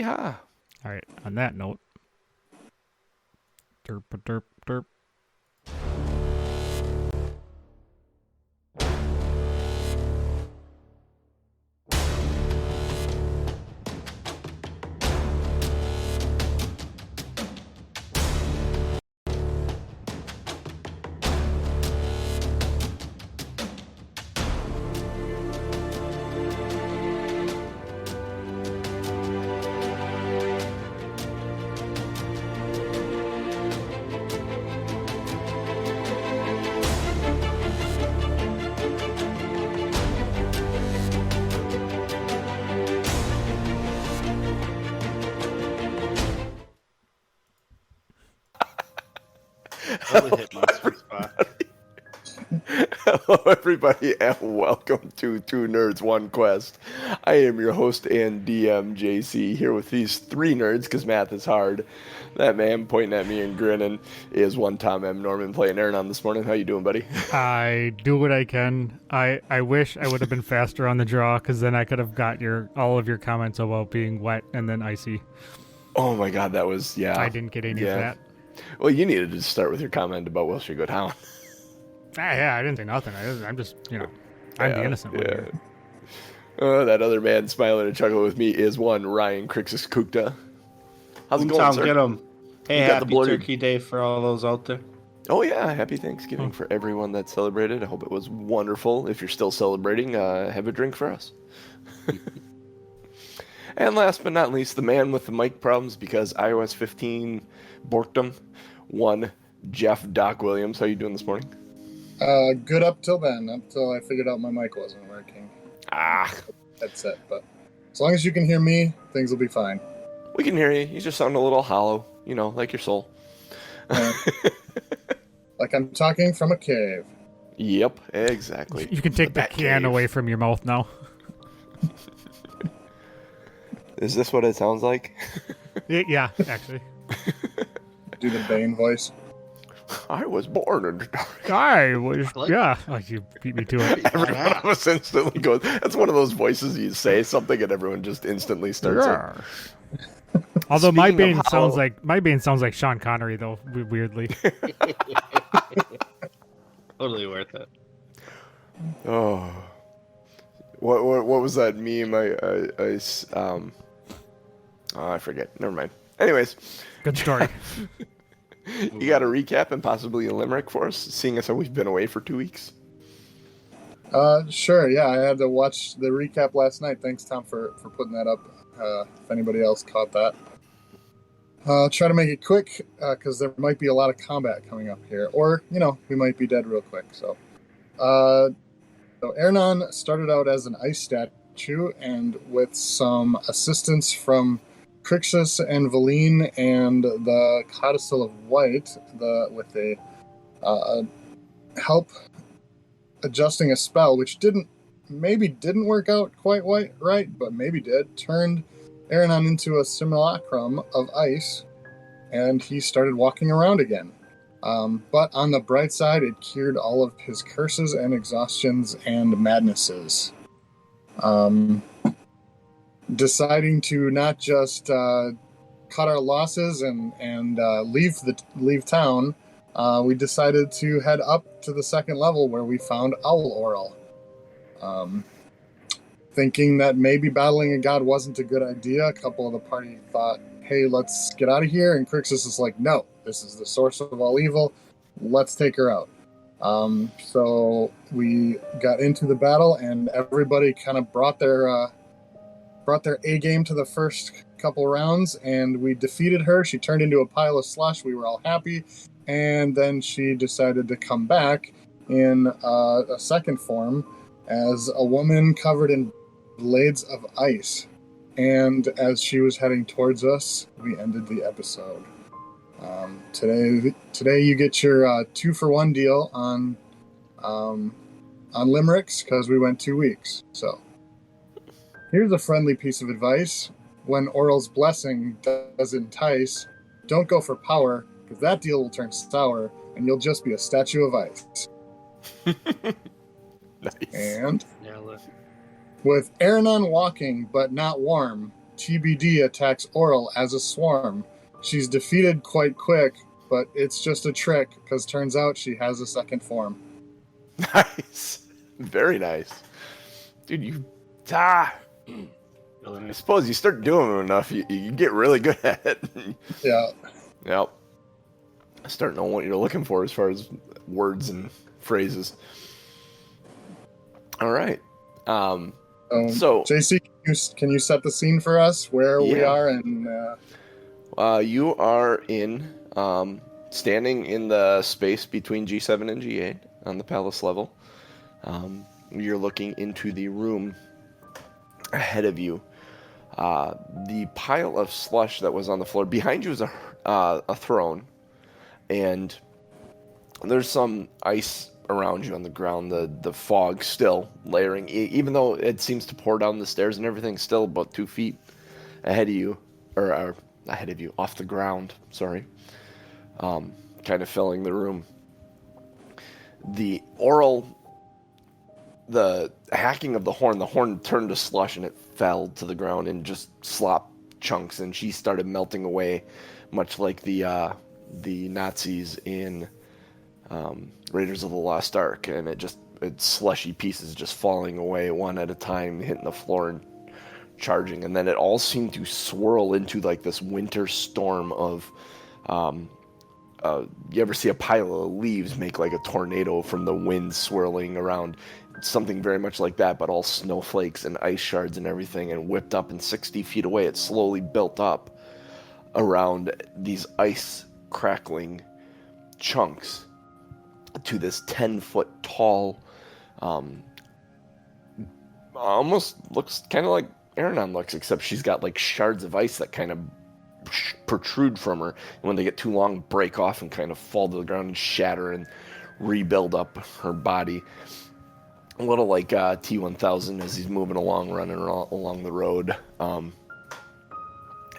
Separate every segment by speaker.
Speaker 1: Yeehaw.
Speaker 2: All right, on that note, derp derp derp.
Speaker 3: Totally hit my sweet spot.
Speaker 1: Hello, everybody, and welcome to Two Nerds, One Quest. I am your host and DM, JC, here with these three nerds, because math is hard. That man pointing at me and grinning is one Tom M. Norman playing Aronan this morning. How you doing, buddy?
Speaker 2: I do what I can. I wish I would have been faster on the draw, because then I could have got all of your comments about being wet and then icy.
Speaker 1: Oh my god, that was, yeah.
Speaker 2: I didn't get any of that.
Speaker 1: Well, you needed to start with your comment about Will She Go Down.
Speaker 2: Yeah, I didn't say nothing. I'm just, I'm the innocent one here.
Speaker 1: That other man smiling and chuckling with me is one Ryan Crixus Kukta. How's it going,
Speaker 3: Tom,
Speaker 1: sir?
Speaker 3: get him. Hey,
Speaker 1: You got the
Speaker 3: happy
Speaker 1: blurred.
Speaker 3: Turkey Day for all those out there.
Speaker 1: Oh yeah, happy Thanksgiving for everyone that celebrated. I hope it was wonderful. If you're still celebrating, have a drink for us. And last but not least, the man with the mic problems because iOS 15 borked him. One Jeff Doc Williams. How you doing this morning?
Speaker 4: Good up till then, until I figured out my mic wasn't working. Headset, but as long as you can hear me, things will be fine.
Speaker 1: We can hear you. You just sound a little hollow, like your soul.
Speaker 4: Like I'm talking from a cave.
Speaker 1: Yep, exactly.
Speaker 2: You can take the can away from your mouth now.
Speaker 1: Is this what it sounds like?
Speaker 2: Yeah, actually.
Speaker 4: Do the Bane voice.
Speaker 1: I was born in the dark.
Speaker 2: Yeah. Oh, you beat me to it.
Speaker 1: Everyone of us instantly goes. That's one of those voices you say something and everyone just instantly starts.
Speaker 2: Yeah. Although my Bane sounds like Sean Connery though, weirdly.
Speaker 3: Totally worth it.
Speaker 1: Oh, what was that meme? I forget. Never mind. Anyways,
Speaker 2: Good story.
Speaker 1: You got a recap and possibly a limerick for us, seeing as how we've been away for 2 weeks.
Speaker 4: Sure, yeah, I had to watch the recap last night. Thanks, Tom, for putting that up. If anybody else caught that. I'll try to make it quick, because there might be a lot of combat coming up here. Or, we might be dead real quick. So Aronan started out as an ice statue, and with some assistance from Crixus and Valine and the Codicil of White, with a help adjusting a spell, which didn't work out quite right, but maybe did, turned Aronan into a simulacrum of ice, and he started walking around again. But on the bright side, it cured all of his curses and exhaustions and madnesses. Deciding to not just cut our losses and leave town, we decided to head up to the second level where we found Auril. Thinking that maybe battling a god wasn't a good idea, a couple of the party thought, hey, let's get out of here. And Crixus is like, no, this is the source of all evil. Let's take her out. So we got into the battle, and everybody kind of brought their A game to the first couple rounds, and we defeated her. She turned into a pile of slush. We were all happy. And then she decided to come back in a second form as a woman covered in blades of ice. And as she was heading towards us, we ended the episode. Today you get your 2-for-1 deal on limericks, because we went 2 weeks. So here's a friendly piece of advice. When Auril's blessing does entice, don't go for power, because that deal will turn sour, and you'll just be a statue of ice.
Speaker 1: Nice.
Speaker 4: And
Speaker 3: Yeah, look.
Speaker 4: with Aronan walking, but not warm, TBD attacks Auril as a swarm. She's defeated quite quick, but it's just a trick because turns out she has a second form.
Speaker 1: Nice. Very nice. Dude, you... Ah!
Speaker 3: Really
Speaker 1: I
Speaker 3: nice.
Speaker 1: suppose you start doing it enough, you get really good at it.
Speaker 4: Yeah.
Speaker 1: Yep. I start knowing what you're looking for as far as words and phrases. All right. So
Speaker 4: JC, can you set the scene for us where we
Speaker 1: Yeah.
Speaker 4: are? And
Speaker 1: you are standing in the space between G7 and G8 on the palace level. You're looking into the room ahead of you. The pile of slush that was on the floor behind you is a throne, and there's some ice around you on the ground. The fog still layering, even though it seems to pour down the stairs and everything. Still about 2 feet ahead of you, or ahead of you, off the ground. Sorry, kind of filling the room. The hacking of the horn turned to slush and it fell to the ground and just slopped chunks, and she started melting away, much like the Nazis in Raiders of the Lost Ark, and it's slushy pieces just falling away one at a time, hitting the floor and charging, and then it all seemed to swirl into like this winter storm of you ever see a pile of leaves make like a tornado from the wind swirling around? Something very much like that, but all snowflakes and ice shards and everything, and whipped up, and 60 feet away it slowly built up around these ice crackling chunks to this 10-foot tall, almost looks kind of like Aronan looks, except she's got like shards of ice that kind of protrude from her, and when they get too long, break off and kind of fall to the ground and shatter and rebuild up her body. A little like T-1000 as he's moving along, running along the road.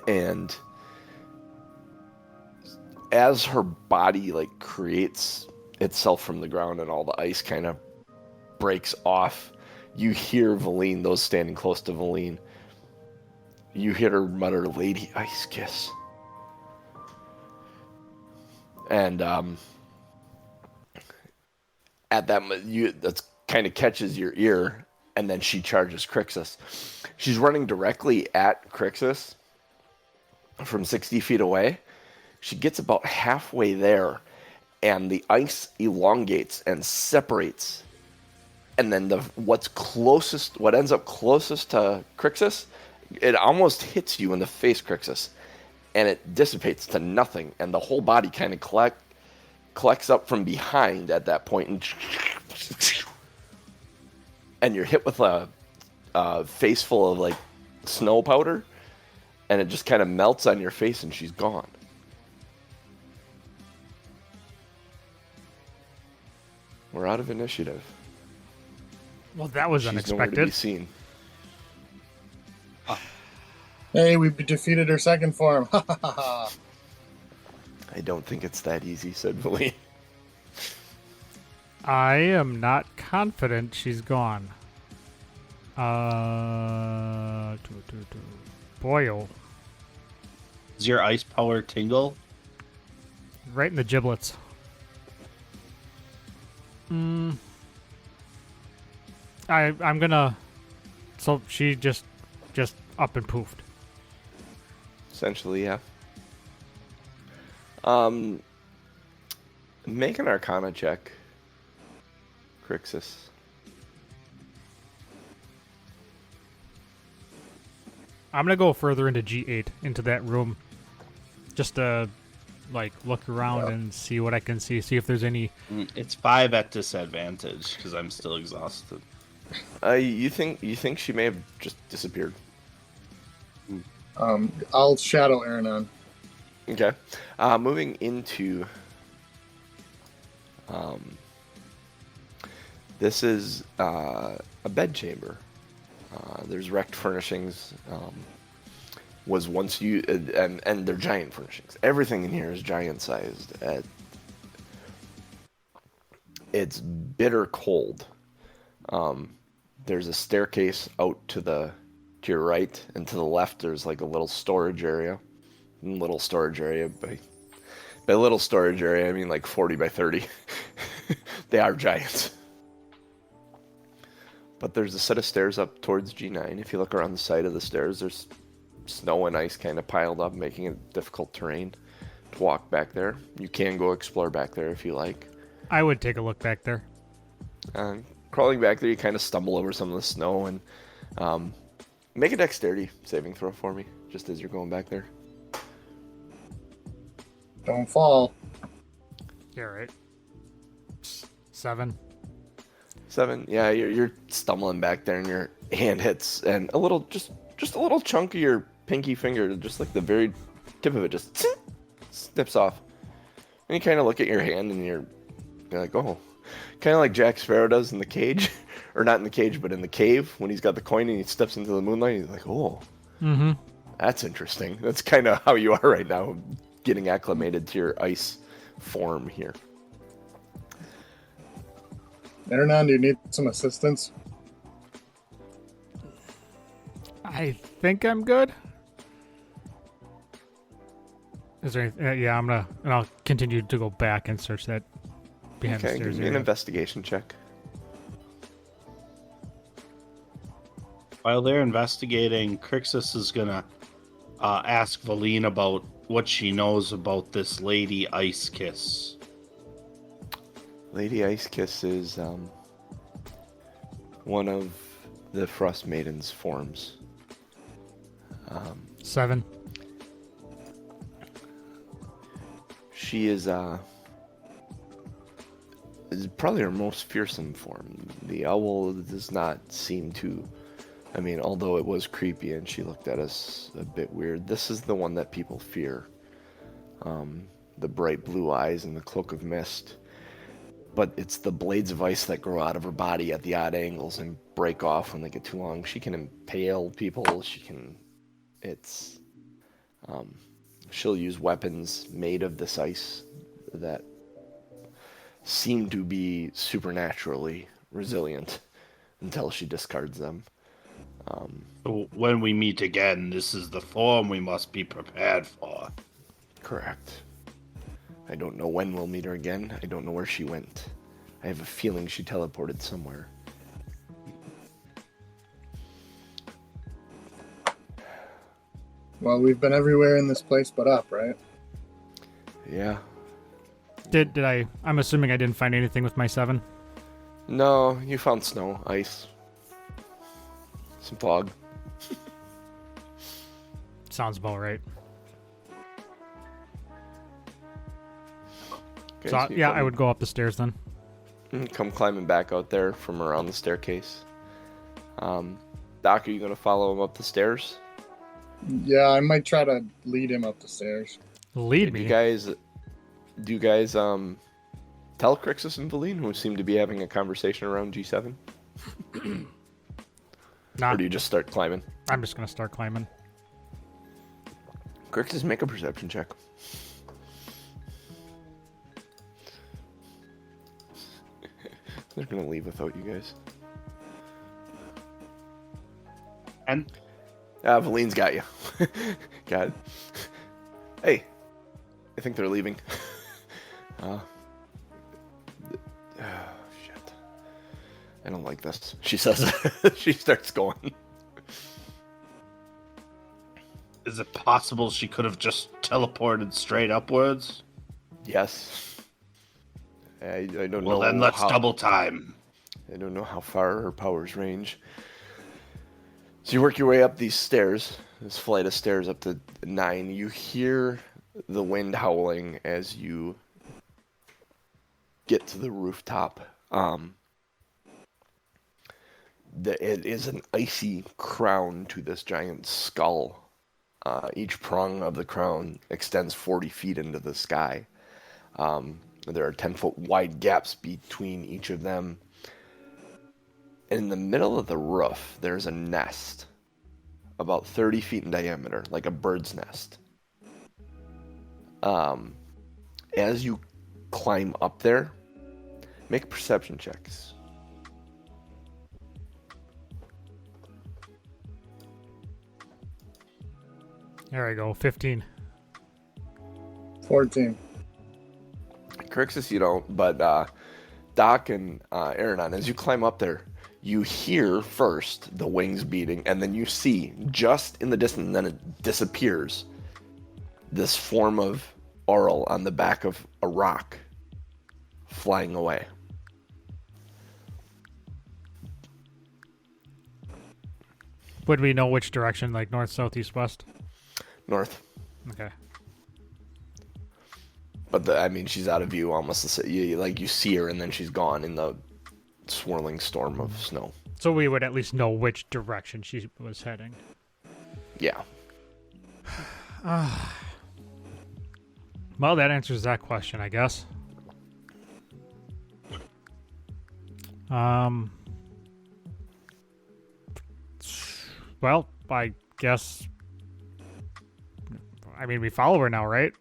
Speaker 1: And as her body like creates itself from the ground and all the ice kind of breaks off, you hear Valine, those standing close to Valine, you hear her mutter, "Lady Ice Kiss." And at that moment, that's kind of catches your ear, and then she charges Crixus. She's running directly at Crixus from 60 feet away. She gets about halfway there, and the ice elongates and separates. And then what ends up closest to Crixus, it almost hits you in the face, Crixus, and it dissipates to nothing, and the whole body kind of collects up from behind at that point, and you're hit with a face full of like snow powder, and it just kind of melts on your face, and she's gone. We're out of initiative.
Speaker 2: Well, that was
Speaker 1: She's nowhere to be
Speaker 2: unexpected.
Speaker 1: seen.
Speaker 4: hey, we defeated her second form. Ha ha ha ha.
Speaker 1: I don't think it's that easy, said Valine.
Speaker 2: I am not confident she's gone. Boyle.
Speaker 3: Does your ice power tingle?
Speaker 2: Right in the giblets. I'm gonna. So she just up and poofed.
Speaker 1: Essentially, yeah. Make an Arcana check, Crixus.
Speaker 2: I'm gonna go further into G8, into that room, just to like look around and see what I can see. See if there's any.
Speaker 3: It's 5 at disadvantage because I'm still exhausted.
Speaker 1: You think she may have just disappeared?
Speaker 4: I'll shadow Aronan.
Speaker 1: Okay. Moving into. This is a bed chamber. There's wrecked furnishings. Was once you and they're giant furnishings. Everything in here is giant sized. It's bitter cold. There's a staircase out to the to your right, and to the left there's like a little storage area. Little storage area, by little storage area I mean like 40 by 30. They are giants. But there's a set of stairs up towards G9. If you look around the side of the stairs, there's snow and ice kind of piled up, making it difficult terrain to walk back there. You can go explore back there if you like.
Speaker 2: I would take a look back there.
Speaker 1: Crawling back there, you kind of stumble over some of the snow, and make a dexterity saving throw for me, just as you're going back there.
Speaker 4: Don't fall.
Speaker 2: Yeah, right. 7.
Speaker 1: 7. Yeah, you're stumbling back there, and your hand hits, and a little, just a little chunk of your pinky finger, just like the very tip of it, just snips off. And you kind of look at your hand, and you're like, oh, kind of like Jack Sparrow does in the cage, or not in the cage, but in the cave when he's got the coin and he steps into the moonlight. He's like, oh, that's interesting. That's kind of how you are right now, getting acclimated to your ice form here.
Speaker 4: Aronan, do you need some assistance?
Speaker 2: I think I'm good. Is there anything? Yeah, and I'll continue to go back and search that behind the
Speaker 1: Okay,
Speaker 2: stairs
Speaker 1: give me an
Speaker 2: area.
Speaker 1: investigation check.
Speaker 3: While they're investigating, Crixus is gonna ask Valine about what she knows about this Lady Ice Kiss.
Speaker 1: Lady Ice Kiss is one of the Frost Maiden's forms.
Speaker 2: 7.
Speaker 1: She is probably her most fearsome form. The owl does not seem to, I mean, although it was creepy and she looked at us a bit weird, this is the one that people fear. The bright blue eyes and the cloak of mist. But it's the blades of ice that grow out of her body at the odd angles and break off when they get too long. She can impale people. She'll use weapons made of this ice that seem to be supernaturally resilient until she discards them.
Speaker 3: So when we meet again, this is the form we must be prepared for.
Speaker 1: Correct. I don't know when we'll meet her again. I don't know where she went. I have a feeling she teleported somewhere.
Speaker 4: Well, we've been everywhere in this place but up, right?
Speaker 1: Yeah.
Speaker 2: Did I? I'm assuming I didn't find anything with my 7.
Speaker 1: No, you found snow, ice, some fog.
Speaker 2: Sounds about right.
Speaker 1: Okay,
Speaker 2: So
Speaker 1: you
Speaker 2: yeah,
Speaker 1: come-
Speaker 2: I would go up the stairs then.
Speaker 1: come climbing back out there from around the staircase. Doc, are you going to follow him up the stairs?
Speaker 4: Yeah, I might try to lead him up the stairs.
Speaker 2: Lead
Speaker 1: Do
Speaker 2: me.
Speaker 1: you guys tell Crixus and Valine, who seem to be having a conversation around G7?
Speaker 2: Nah,
Speaker 1: Or do you just start climbing?
Speaker 2: I'm just gonna start climbing.
Speaker 1: Crixus, make a perception check. They're going to leave without you guys.
Speaker 3: And
Speaker 1: Valine's got you. Got it. Hey, I think they're leaving. Shit. I don't like this. She says. She starts going.
Speaker 3: is it possible she could have just teleported straight upwards?
Speaker 1: Yes. I don't know.
Speaker 3: Well, then let's double time.
Speaker 1: I don't know how far her powers range. So you work your way up these stairs, this flight of stairs up to 9. You hear the wind howling as you get to the rooftop. It is an icy crown to this giant skull. Each prong of the crown extends 40 feet into the sky. There are 10-foot wide gaps between each of them. In the middle of the roof, there's a nest about 30 feet in diameter, like a bird's nest. As you climb up there, make perception checks.
Speaker 2: There I go. 15.
Speaker 4: 14.
Speaker 1: Crixus, you don't, but Doc and Aronan, as you climb up there, you hear first the wings beating, and then you see just in the distance, and then it disappears, this form of Auril on the back of a rock flying away.
Speaker 2: Would we know which direction, like north, south, east, west?
Speaker 1: North.
Speaker 2: Okay.
Speaker 1: But I mean, she's out of view almost. You see her, and then she's gone in the swirling storm of snow.
Speaker 2: So we would at least know which direction she was heading.
Speaker 1: Yeah.
Speaker 2: Well, that answers that question, I guess. Well, I guess. I mean, we follow her now, right?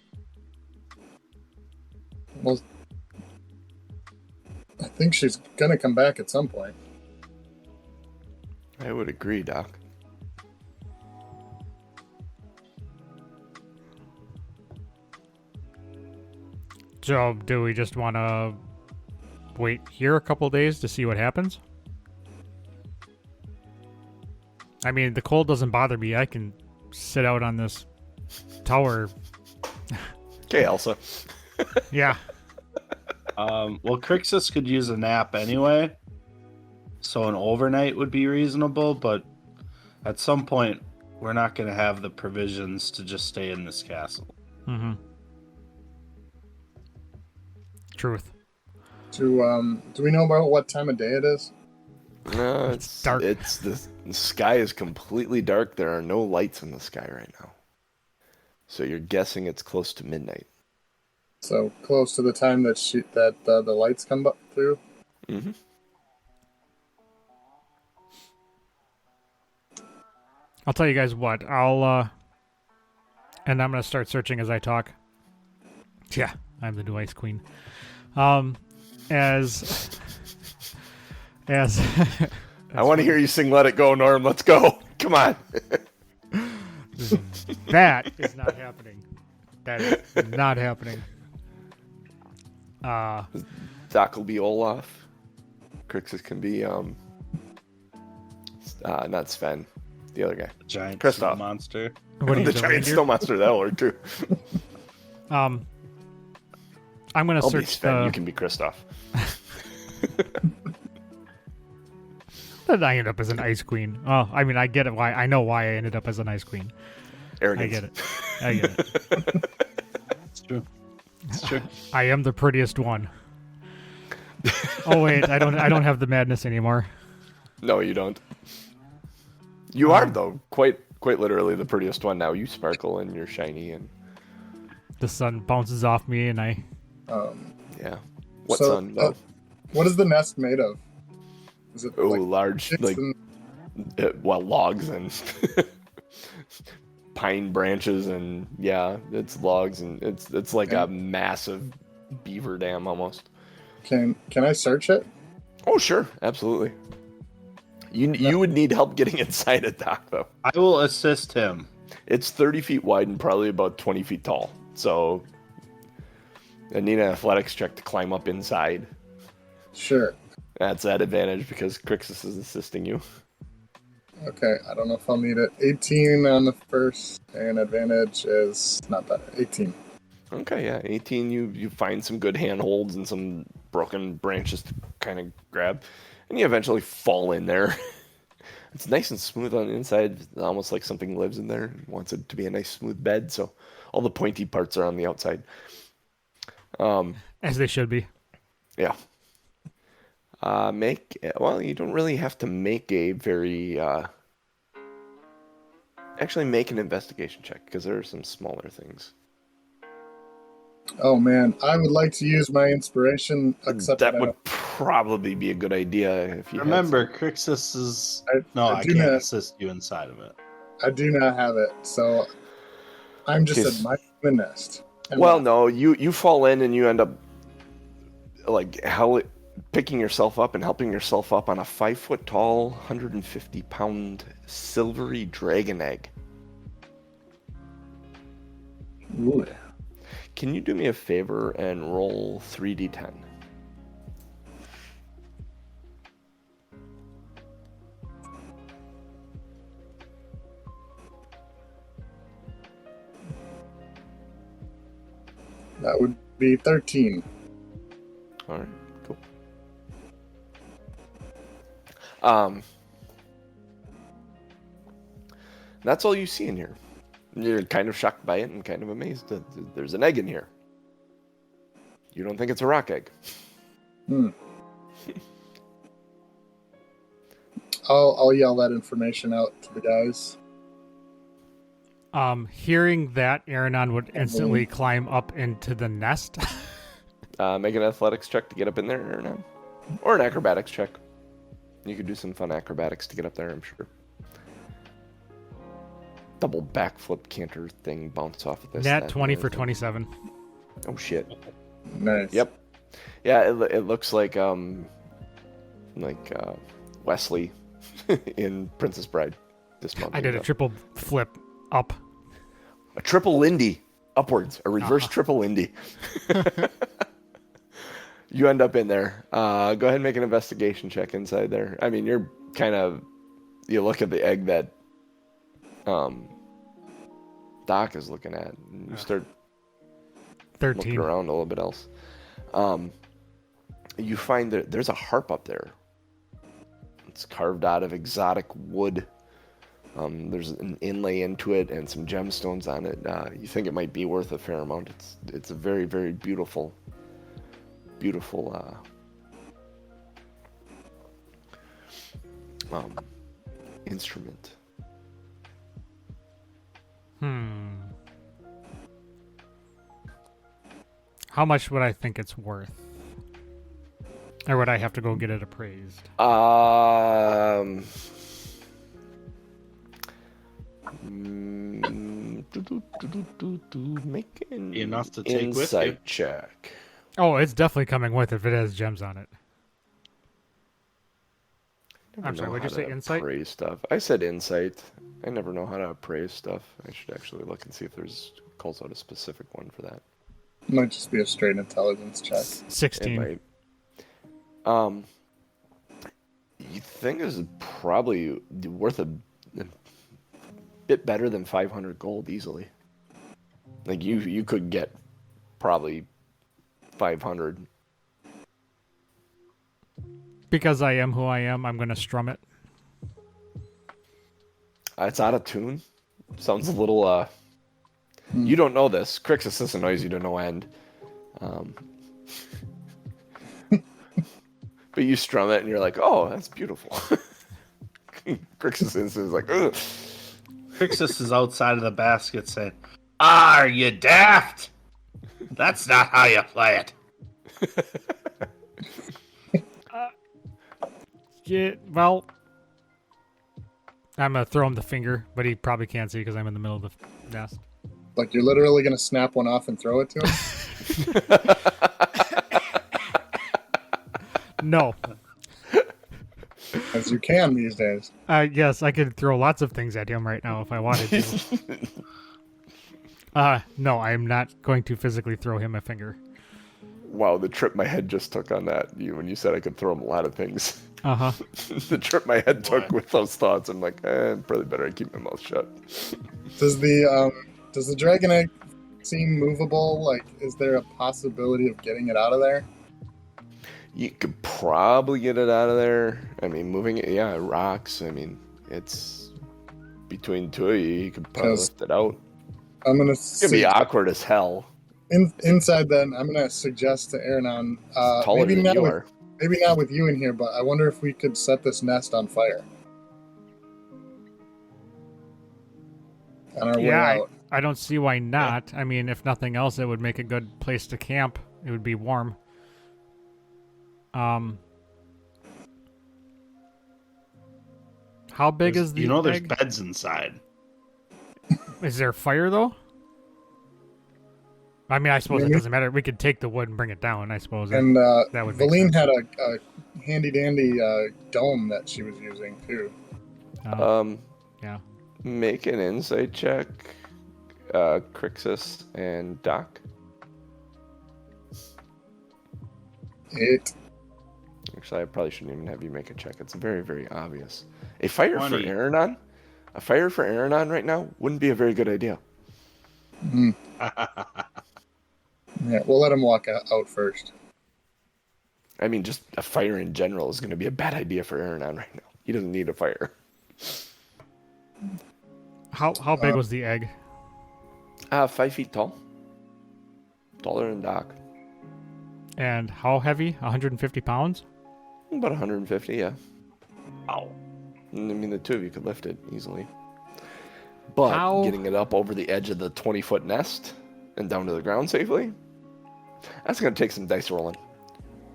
Speaker 4: Well, I think she's gonna come back at some point.
Speaker 1: I would agree, Doc.
Speaker 2: So, do we just want to wait here a couple days to see what happens? I mean, the cold doesn't bother me. I can sit out on this tower.
Speaker 1: Okay, Elsa.
Speaker 2: Yeah.
Speaker 3: Well, Crixus could use a nap anyway, so an overnight would be reasonable, but at some point, we're not going to have the provisions to just stay in this castle.
Speaker 2: Mm-hmm. Truth.
Speaker 4: Do we know about what time of day it is?
Speaker 1: No, it's
Speaker 2: dark.
Speaker 1: It's the sky is completely dark. There are no lights in the sky right now. So you're guessing it's close to midnight.
Speaker 4: So close to the time that the lights come through.
Speaker 1: Mm-hmm.
Speaker 2: I'll tell you guys what. And I'm gonna start searching as I talk. Yeah, I'm the new Ice Queen. As
Speaker 1: I want to hear you sing "Let It Go," Norm. Let's go. Come on.
Speaker 2: that is not happening. That is not happening.
Speaker 1: Doc will be Olaf. Crixus can be not Sven, the other guy.
Speaker 3: Giant
Speaker 1: Kristoff.
Speaker 3: monster.
Speaker 2: What are you
Speaker 1: The
Speaker 2: doing,
Speaker 1: giant
Speaker 2: reindeer?
Speaker 1: snow monster. That'll work too.
Speaker 2: I'm gonna
Speaker 1: I'll be
Speaker 2: search
Speaker 1: Sven.
Speaker 2: the.
Speaker 1: You can be Kristoff.
Speaker 2: How did I end up as an ice queen? Oh, I mean, I get it. Why I know why I ended up as an ice queen.
Speaker 1: Arrogance.
Speaker 2: I get it. I get it.
Speaker 3: It's true. It's true.
Speaker 2: I am the prettiest one. Oh wait, I don't have the madness anymore.
Speaker 1: No, you don't. You are though. Quite literally the prettiest one now. You sparkle and you're shiny and
Speaker 2: The sun bounces off me, and I.
Speaker 1: yeah. What
Speaker 4: So,
Speaker 1: sun though?
Speaker 4: What is the nest made of? Is it
Speaker 1: Oh,
Speaker 4: like
Speaker 1: large
Speaker 4: sticks
Speaker 1: like
Speaker 4: and-
Speaker 1: logs and pine branches and yeah, it's logs and it's like a massive beaver dam almost.
Speaker 4: Can I search it?
Speaker 1: Oh sure, absolutely. You would need help getting inside it, Doc, though.
Speaker 3: I will assist him.
Speaker 1: It's 30 feet wide and probably about 20 feet tall. So I need an athletics check to climb up inside.
Speaker 4: Sure.
Speaker 1: That's that advantage because Crixus is assisting you.
Speaker 4: Okay, I don't know if I'll need it. 18 on the first, and advantage is not bad. 18.
Speaker 1: Okay, yeah, 18. You find some good handholds and some broken branches to kind of grab, and you eventually fall in there. It's nice and smooth on the inside, almost like something lives in there and wants it to be a nice smooth bed. So all the pointy parts are on the outside.
Speaker 2: As they should be.
Speaker 1: Yeah. You don't really have to make a very actually make an investigation check because there are some smaller things.
Speaker 4: Oh man, I would like to use my inspiration, except
Speaker 1: That
Speaker 4: I
Speaker 1: would
Speaker 4: don't-
Speaker 1: probably be a good idea if you had
Speaker 3: Remember, Crixus is. No,
Speaker 4: I
Speaker 3: I
Speaker 4: do
Speaker 3: can't
Speaker 4: not-
Speaker 3: assist you inside of it.
Speaker 4: I do not have it, so I'm just
Speaker 1: Yes.
Speaker 4: admiring the nest. And
Speaker 1: Well, no, you fall in and you end up like picking yourself up and helping yourself up on a 5-foot tall, 150-pound silvery dragon egg.
Speaker 3: Ooh.
Speaker 1: Can you do me a favor and roll 3d10?
Speaker 4: That would be 13.
Speaker 1: All right, cool. That's all you see in here. You're kind of shocked by it and kind of amazed that there's an egg in here. You don't think it's a rock egg.
Speaker 4: I'll yell that information out to the guys.
Speaker 2: Hearing that, Aronan would instantly climb up into the nest.
Speaker 1: Make an athletics check to get up in there, or not. Or an acrobatics check. You could do some fun acrobatics to get up there, I'm sure. Double backflip canter thing bounce off of this.
Speaker 2: Nat 20 for 27.
Speaker 1: Oh shit.
Speaker 4: Nice.
Speaker 1: Yep. Yeah, it looks like Wesley in Princess Bride.
Speaker 2: I did a triple flip up.
Speaker 1: A triple Lindy upwards. A reverse triple Lindy. You end up in there. Go ahead and make an investigation check inside there. I mean, you're kind of... You look at the egg that Doc is looking at, and you start
Speaker 2: 13.
Speaker 1: looking around a little bit else. You find that there's a harp up there. It's carved out of exotic wood. There's an inlay into it and some gemstones on it. You think it might be worth a fair amount. It's a very, very beautiful instrument.
Speaker 2: How much would I think it's worth? Or would I have to go get it appraised?
Speaker 1: Make an
Speaker 3: Enough to take with you.
Speaker 1: insight check.
Speaker 2: Oh, it's definitely coming with if it has gems on it.
Speaker 1: Never
Speaker 2: I'm sorry,
Speaker 1: know
Speaker 2: what'd you
Speaker 1: how
Speaker 2: say,
Speaker 1: to
Speaker 2: insight?
Speaker 1: Appraise stuff. I said insight. I never know how to appraise stuff. I should actually look and see if there's calls out a specific one for that.
Speaker 4: Might just be a straight intelligence check.
Speaker 2: 16.
Speaker 1: It might. You think this is probably worth a bit better than 500 gold easily. Like you could get probably 500.
Speaker 2: Because I am who I am, I'm going to strum it.
Speaker 1: It's out of tune. Sounds a little, You don't know this. Crixus annoys you to no end. But you strum it and you're like, oh, that's beautiful. Crixus is like, ugh.
Speaker 3: Crixus is outside of the basket saying, "Are you daft? That's not how you play it."
Speaker 2: Yeah, well, I'm going to throw him the finger, but he probably can't see because I'm in the middle of the nest.
Speaker 4: Like, you're literally going to snap one off and throw it to him?
Speaker 2: No.
Speaker 4: As you can these days.
Speaker 2: Yes, I could throw lots of things at him right now if I wanted to. No, I am not going to physically throw him a finger.
Speaker 1: Wow, the trip my head just took on that. When you said I could throw him a lot of things.
Speaker 2: Uh-huh.
Speaker 1: The trip my head took with those thoughts, I'm like, probably better I keep my mouth shut.
Speaker 4: Does the dragon egg seem movable? Like, is there a possibility of getting it out of there?
Speaker 1: You could probably get it out of there. I mean, moving it, yeah, it rocks. I mean, it's between two of you. You could probably lift it out.
Speaker 4: I'm gonna.
Speaker 1: It's gonna be awkward as hell.
Speaker 4: Inside, then, I'm gonna suggest to Aronan,
Speaker 1: Taller
Speaker 4: maybe
Speaker 1: than
Speaker 4: not
Speaker 1: you
Speaker 4: with,
Speaker 1: are.
Speaker 4: maybe not with you in here, but I wonder if we could set this nest on fire. On our way out.
Speaker 2: I don't see why not. I mean, if nothing else, it would make a good place to camp. It would be warm. How big is the
Speaker 3: there's
Speaker 2: egg?
Speaker 3: beds inside.
Speaker 2: Is there fire, though? I mean, I suppose it
Speaker 4: Maybe.
Speaker 2: doesn't matter. We could take the wood and bring it down, I suppose.
Speaker 4: And
Speaker 2: that would make
Speaker 4: Valine
Speaker 2: sense.
Speaker 4: had a handy-dandy dome that she was using, too.
Speaker 2: Yeah.
Speaker 1: Make an insight check. Crixus and Doc. Actually, I probably shouldn't even have you make a check. It's very, very obvious. A fire
Speaker 3: 20.
Speaker 1: for Aronan? A fire for Aronan right now wouldn't be a very good idea.
Speaker 4: Yeah, we'll let him walk out first.
Speaker 1: I mean, just a fire in general is going to be a bad idea for Aronan right now. He doesn't need a fire.
Speaker 2: How big was the egg?
Speaker 1: 5 feet tall. Taller than Doc.
Speaker 2: And how heavy? 150 pounds?
Speaker 1: About 150, yeah.
Speaker 3: Ow.
Speaker 1: I mean, the two of you could lift it easily. But
Speaker 2: How?
Speaker 1: getting it up over the edge of the 20-foot nest and down to the ground safely, that's going to take some dice rolling.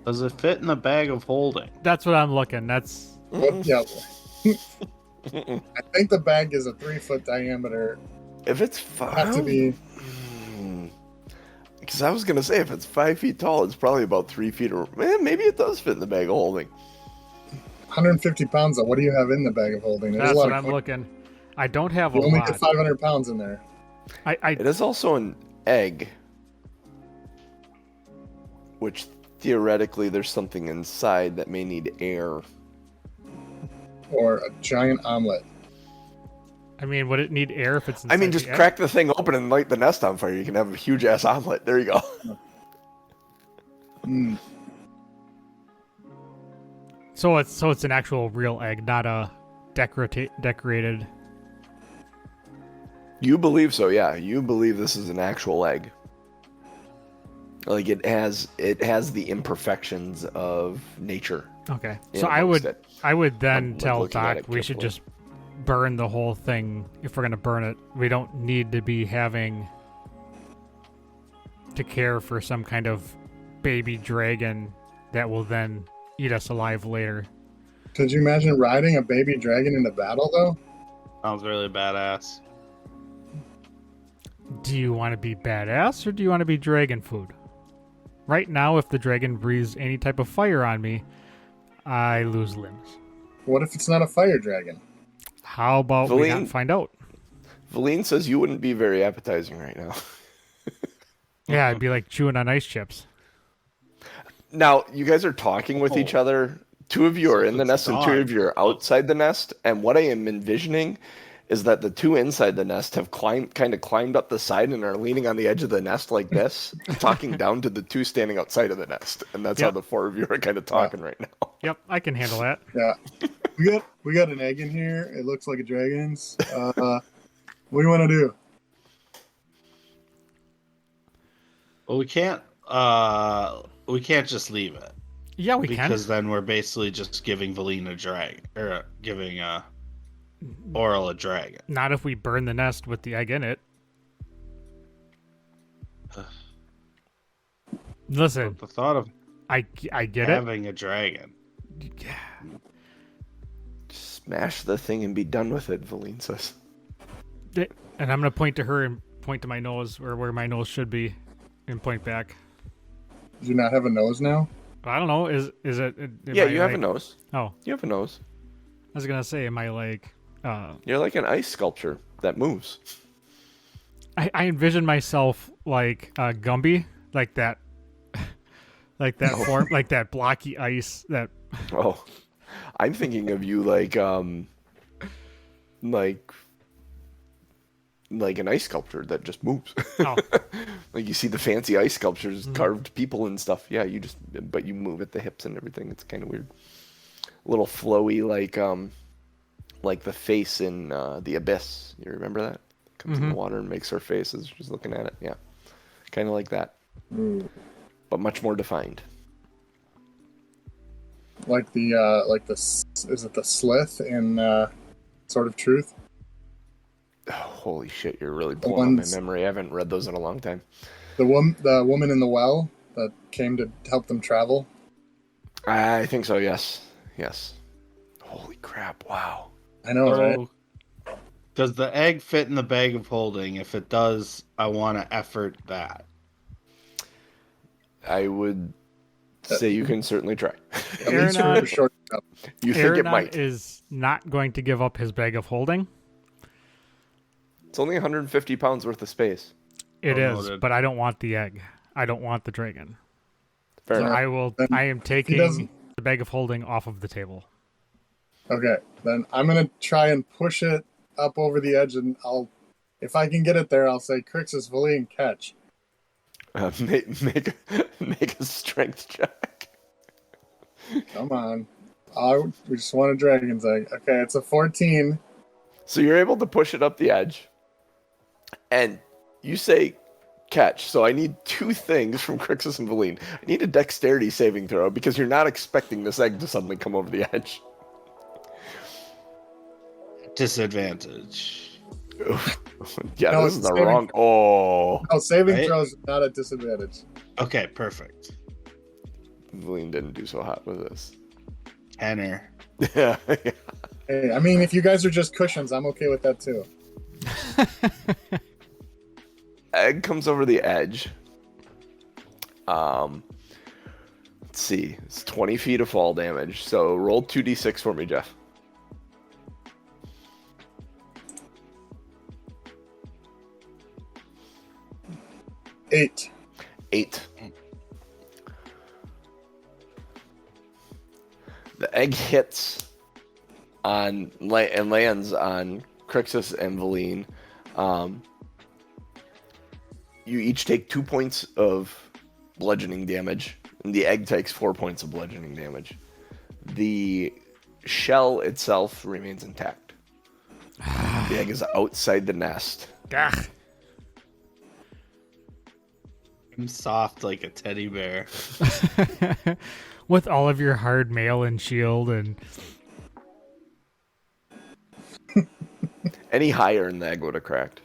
Speaker 3: Does it fit in the bag of holding?
Speaker 2: That's what I'm looking. That's
Speaker 4: Yeah. I think the bag is a 3-foot diameter.
Speaker 1: If it's 5...
Speaker 4: Have to be.
Speaker 1: Because I was going to say, if it's 5 feet tall, it's probably about 3 feet. Or maybe it does fit in the bag of holding.
Speaker 4: 150 pounds, though. What do you have in the bag of holding? There's
Speaker 2: that's
Speaker 4: a lot
Speaker 2: what
Speaker 4: of
Speaker 2: I'm looking. I don't have a
Speaker 4: You only
Speaker 2: lot.
Speaker 4: get 500 pounds in there.
Speaker 1: It is also an egg, which theoretically there's something inside that may need air.
Speaker 4: Or a giant omelet.
Speaker 2: I mean, would it need air if it's inside
Speaker 1: I mean, just
Speaker 2: the egg?
Speaker 1: crack the thing open and light the nest on fire. You can have a huge ass omelet. There you go.
Speaker 4: Mm.
Speaker 2: So it's an actual real egg, not a decorated.
Speaker 1: You believe so, yeah. You believe this is an actual egg. Like it has the imperfections of nature.
Speaker 2: Okay.
Speaker 1: in
Speaker 2: So I
Speaker 1: amongst
Speaker 2: would
Speaker 1: it.
Speaker 2: then
Speaker 1: I'm, like,
Speaker 2: tell
Speaker 1: looking at
Speaker 2: Doc
Speaker 1: it
Speaker 2: we should
Speaker 1: carefully.
Speaker 2: just burn the whole thing if we're gonna burn it. We don't need to be having to care for some kind of baby dragon that will then eat us alive later.
Speaker 4: Could you imagine riding a baby dragon into battle, though?
Speaker 3: Sounds really badass.
Speaker 2: Do you want to be badass or do you want to be dragon food? Right now, if the dragon breathes any type of fire on me, I lose limbs.
Speaker 4: What if it's not a fire dragon?
Speaker 2: How about we not
Speaker 1: Valine-
Speaker 2: find out?
Speaker 1: Valine says you wouldn't be very appetizing right now.
Speaker 2: Yeah, I'd be like chewing on ice chips.
Speaker 1: Now, you guys are talking with each other. Two of you
Speaker 3: So
Speaker 1: are in the
Speaker 3: it's
Speaker 1: nest and two
Speaker 3: gone.
Speaker 1: of you are outside the nest. And what I am envisioning is that the two inside the nest have kind of climbed up the side and are leaning on the edge of the nest like this, talking down to the two standing outside of the nest. And that's how
Speaker 2: Yep.
Speaker 1: the four of you are kind of talking right now.
Speaker 2: Yep, I can handle that.
Speaker 4: Yeah. We got an egg in here. It looks like a dragon's. What do you want to do?
Speaker 3: Well, we can't just leave it
Speaker 2: Yeah, we
Speaker 3: because
Speaker 2: can.
Speaker 3: then we're basically just giving Valine a dragon or giving Auril a dragon.
Speaker 2: Not if we burn the nest with the egg in it. Listen,
Speaker 3: The thought of
Speaker 2: I get it.
Speaker 3: having a dragon.
Speaker 1: Smash the thing and be done with it, Valine says.
Speaker 2: And I'm gonna point to her and point to my nose, or where my nose should be, and point back.
Speaker 4: Do you not have a nose now?
Speaker 2: I don't know. Is it?
Speaker 1: Yeah, you have a nose.
Speaker 2: Oh,
Speaker 1: You have a nose.
Speaker 2: I was gonna say, am I like?
Speaker 1: You're like an ice sculpture that moves.
Speaker 2: I envision myself like Gumby, like that, like that form, like that blocky ice. That
Speaker 1: Oh, I'm thinking of you like an ice sculpture that just moves.
Speaker 2: oh,
Speaker 1: Like you see the fancy ice sculptures, carved people and stuff. Yeah, but you move at the hips and everything. It's kind of weird. A little flowy, like the face in The Abyss. You remember that? Comes in the water and makes her face as she's looking at it. Yeah, kind of like that, but much more defined.
Speaker 4: Like is it the slith in Sword of Truth?
Speaker 1: Oh, holy shit, you're really blowing up my memory. I haven't read those in a long time.
Speaker 4: The woman in the well that came to help them travel.
Speaker 1: I think so, yes. Yes. Holy crap, wow.
Speaker 4: I know, right?
Speaker 3: So, does the egg fit in the bag of holding? If it does, I want to effort that.
Speaker 1: I would say you can certainly try.
Speaker 4: At least
Speaker 2: Aronan-
Speaker 4: for short enough.
Speaker 1: You think it
Speaker 2: Aronan
Speaker 1: might.
Speaker 2: is not going to give up his bag of holding.
Speaker 1: It's only 150 pounds worth of space.
Speaker 2: It
Speaker 3: Oh,
Speaker 2: is,
Speaker 3: noted.
Speaker 2: but I don't want the egg. I don't want the dragon.
Speaker 1: Fair
Speaker 2: So
Speaker 1: enough.
Speaker 2: I am taking
Speaker 4: doesn't-
Speaker 2: the bag of holding off of the table.
Speaker 4: Okay, then I'm gonna try and push it up over the edge, and if I can get it there, I'll say, Crixus, Valine, catch.
Speaker 1: Make a strength check.
Speaker 4: Come on. We just want a dragon's egg. Okay, it's a 14.
Speaker 1: So you're able to push it up the edge, and you say catch. So I need two things from Crixus and Valine. I need a dexterity saving throw because you're not expecting this egg to suddenly come over the edge.
Speaker 3: Disadvantage.
Speaker 1: Yeah,
Speaker 4: No,
Speaker 1: this is
Speaker 4: it's
Speaker 1: the
Speaker 4: saving-
Speaker 1: wrong. Oh,
Speaker 4: No, saving
Speaker 3: Right?
Speaker 4: throws not at disadvantage.
Speaker 3: Okay, perfect.
Speaker 1: Valine didn't do so hot with this.
Speaker 3: Tenor.
Speaker 1: Yeah.
Speaker 4: Hey, I mean, if you guys are just cushions, I'm okay with that too.
Speaker 1: Egg comes over the edge. Let's see. It's 20 feet of fall damage. So roll 2d6 for me, Jeff.
Speaker 4: 8.
Speaker 1: 8. The egg hits on and lands on Crixus and Valine. You each take 2 points of bludgeoning damage, and the egg takes 4 points of bludgeoning damage. The shell itself remains intact. The egg is outside the nest.
Speaker 2: Gah.
Speaker 3: I'm soft like a teddy bear.
Speaker 2: With all of your hard mail and shield and
Speaker 1: Any higher and the egg would have cracked.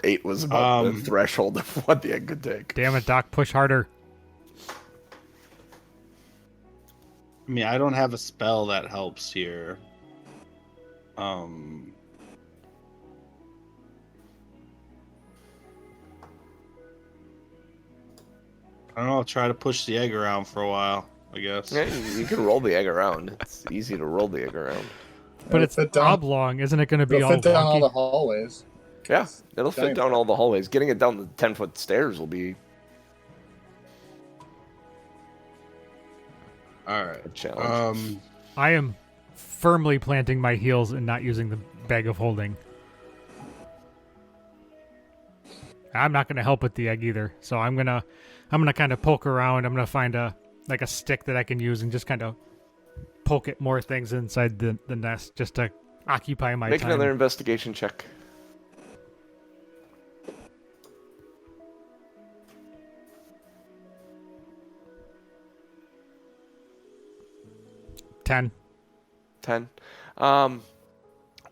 Speaker 1: 8 was about the threshold of what the egg could take.
Speaker 2: damn it, Doc, push harder.
Speaker 3: I mean, I don't have a spell that helps here. I don't know. I'll try to push the egg around for a while, I guess.
Speaker 1: Yeah, you can roll the egg around. It's easy to roll the egg around.
Speaker 2: But
Speaker 4: It'll
Speaker 2: it's
Speaker 4: fit down-
Speaker 2: oblong, isn't it going to be
Speaker 4: It'll
Speaker 2: all
Speaker 4: fit down all
Speaker 2: wonky?
Speaker 4: the hallways.
Speaker 1: Yeah, it'll fit
Speaker 4: Giant.
Speaker 1: down all the hallways. Getting it down the 10-foot stairs will be
Speaker 3: All right.
Speaker 1: a challenge.
Speaker 2: I am firmly planting my heels and not using the bag of holding. I'm not going to help with the egg either, so I'm gonna kind of poke around. I'm gonna find a stick that I can use and just kind of poke at more things inside the nest just to occupy my
Speaker 1: Make
Speaker 2: time.
Speaker 1: another investigation check.
Speaker 2: Ten.
Speaker 1: 10.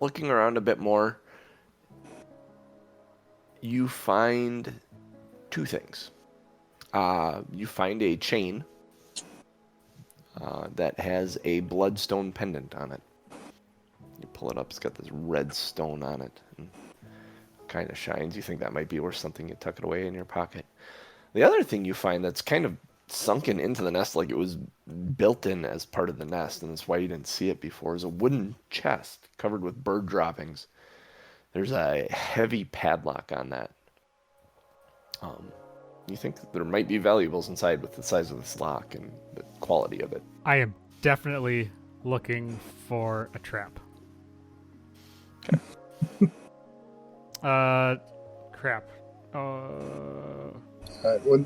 Speaker 1: Looking around a bit more, you find two things. You find a chain that has a bloodstone pendant on it. You pull it up, it's got this red stone on it. And kind of shines. You think that might be worth something. You tuck it away in your pocket. The other thing you find that's kind of sunken into the nest, like it was built in as part of the nest, and that's why you didn't see it before, is a wooden chest covered with bird droppings. There's a heavy padlock on that. You think there might be valuables inside with the size of this lock and the quality of it.
Speaker 2: I am definitely looking for a trap. Crap.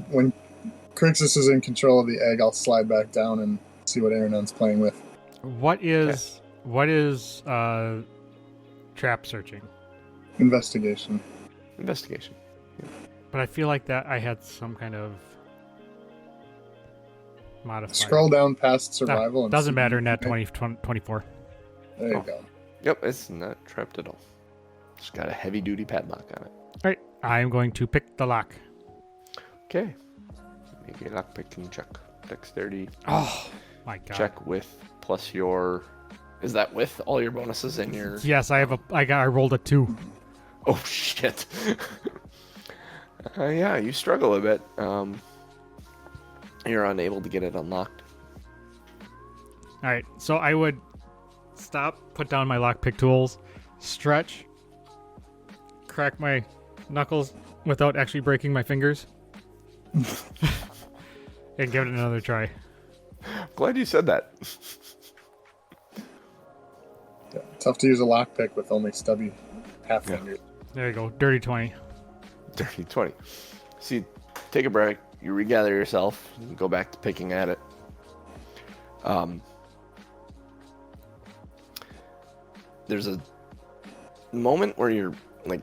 Speaker 4: When Crixus is in control of the egg, I'll slide back down and see what Aronan's playing with.
Speaker 2: What is trap searching?
Speaker 4: Investigation.
Speaker 1: Investigation.
Speaker 2: But I feel like that I had some kind of modifier.
Speaker 4: Scroll down past survival. and
Speaker 2: Doesn't
Speaker 4: see-
Speaker 2: matter, net 24.
Speaker 4: There you
Speaker 1: Oh.
Speaker 4: go.
Speaker 1: Yep, it's not trapped at all. It's got a heavy-duty padlock on it.
Speaker 2: All right, I'm going to pick the lock.
Speaker 1: Okay. Make a lockpicking check. Dexterity
Speaker 2: Oh my god.
Speaker 1: check with plus your... Is that with all your bonuses and your...
Speaker 2: Yes, I rolled a 2.
Speaker 1: Oh, shit. Yeah, you struggle a bit. You're unable to get it unlocked.
Speaker 2: All right, so I would stop, put down my lockpick tools, stretch, crack my knuckles without actually breaking my fingers. And give it another try.
Speaker 1: Glad you said that.
Speaker 4: Yeah, tough to use a lockpick with only stubby half
Speaker 1: Yeah.
Speaker 4: fingers.
Speaker 2: There you go. Dirty 20.
Speaker 1: Dirty 20. So you take a break, you regather yourself, you go back to picking at it. There's a moment where you're like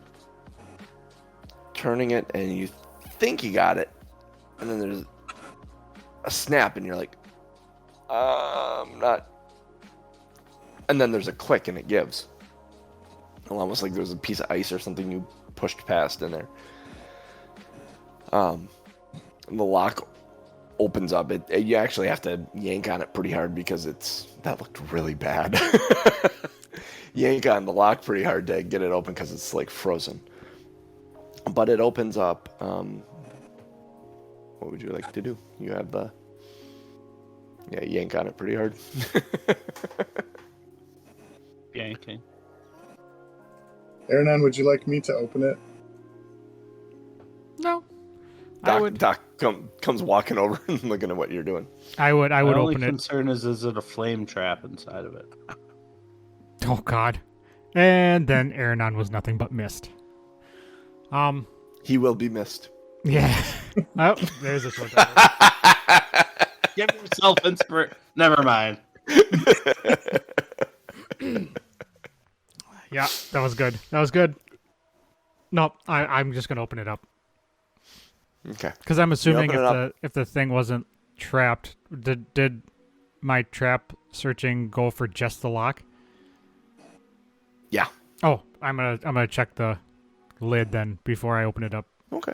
Speaker 1: turning it and you think you got it, and then there's a snap and you're like, not. And then there's a click and it gives. Almost like there's a piece of ice or something you pushed past in there. The lock opens up. You actually have to yank on it pretty hard because that looked really bad. Yank on the lock pretty hard to get it open because it's like frozen. But it opens up. What would you like to do? You have the yank on it pretty hard.
Speaker 3: Yanking.
Speaker 4: Aronan, would you like me to open it?
Speaker 2: No. I would.
Speaker 1: Doc comes walking over and looking at what you're doing.
Speaker 2: I would
Speaker 3: My only
Speaker 2: open it.
Speaker 3: concern is it a flame trap inside of it?
Speaker 2: Oh God. And then Aronan was nothing but mist.
Speaker 1: He will be missed.
Speaker 2: Yeah. Oh, there's this one.
Speaker 3: Give yourself inspiration. Never mind.
Speaker 2: Yeah, that was good. That was good. No, I'm just gonna open it up
Speaker 1: Okay.
Speaker 2: because I'm assuming
Speaker 1: open it up.
Speaker 2: if the thing wasn't trapped, did my trap searching go for just the lock?
Speaker 1: Yeah.
Speaker 2: Oh, I'm gonna check the lid then before I open it up.
Speaker 1: Okay.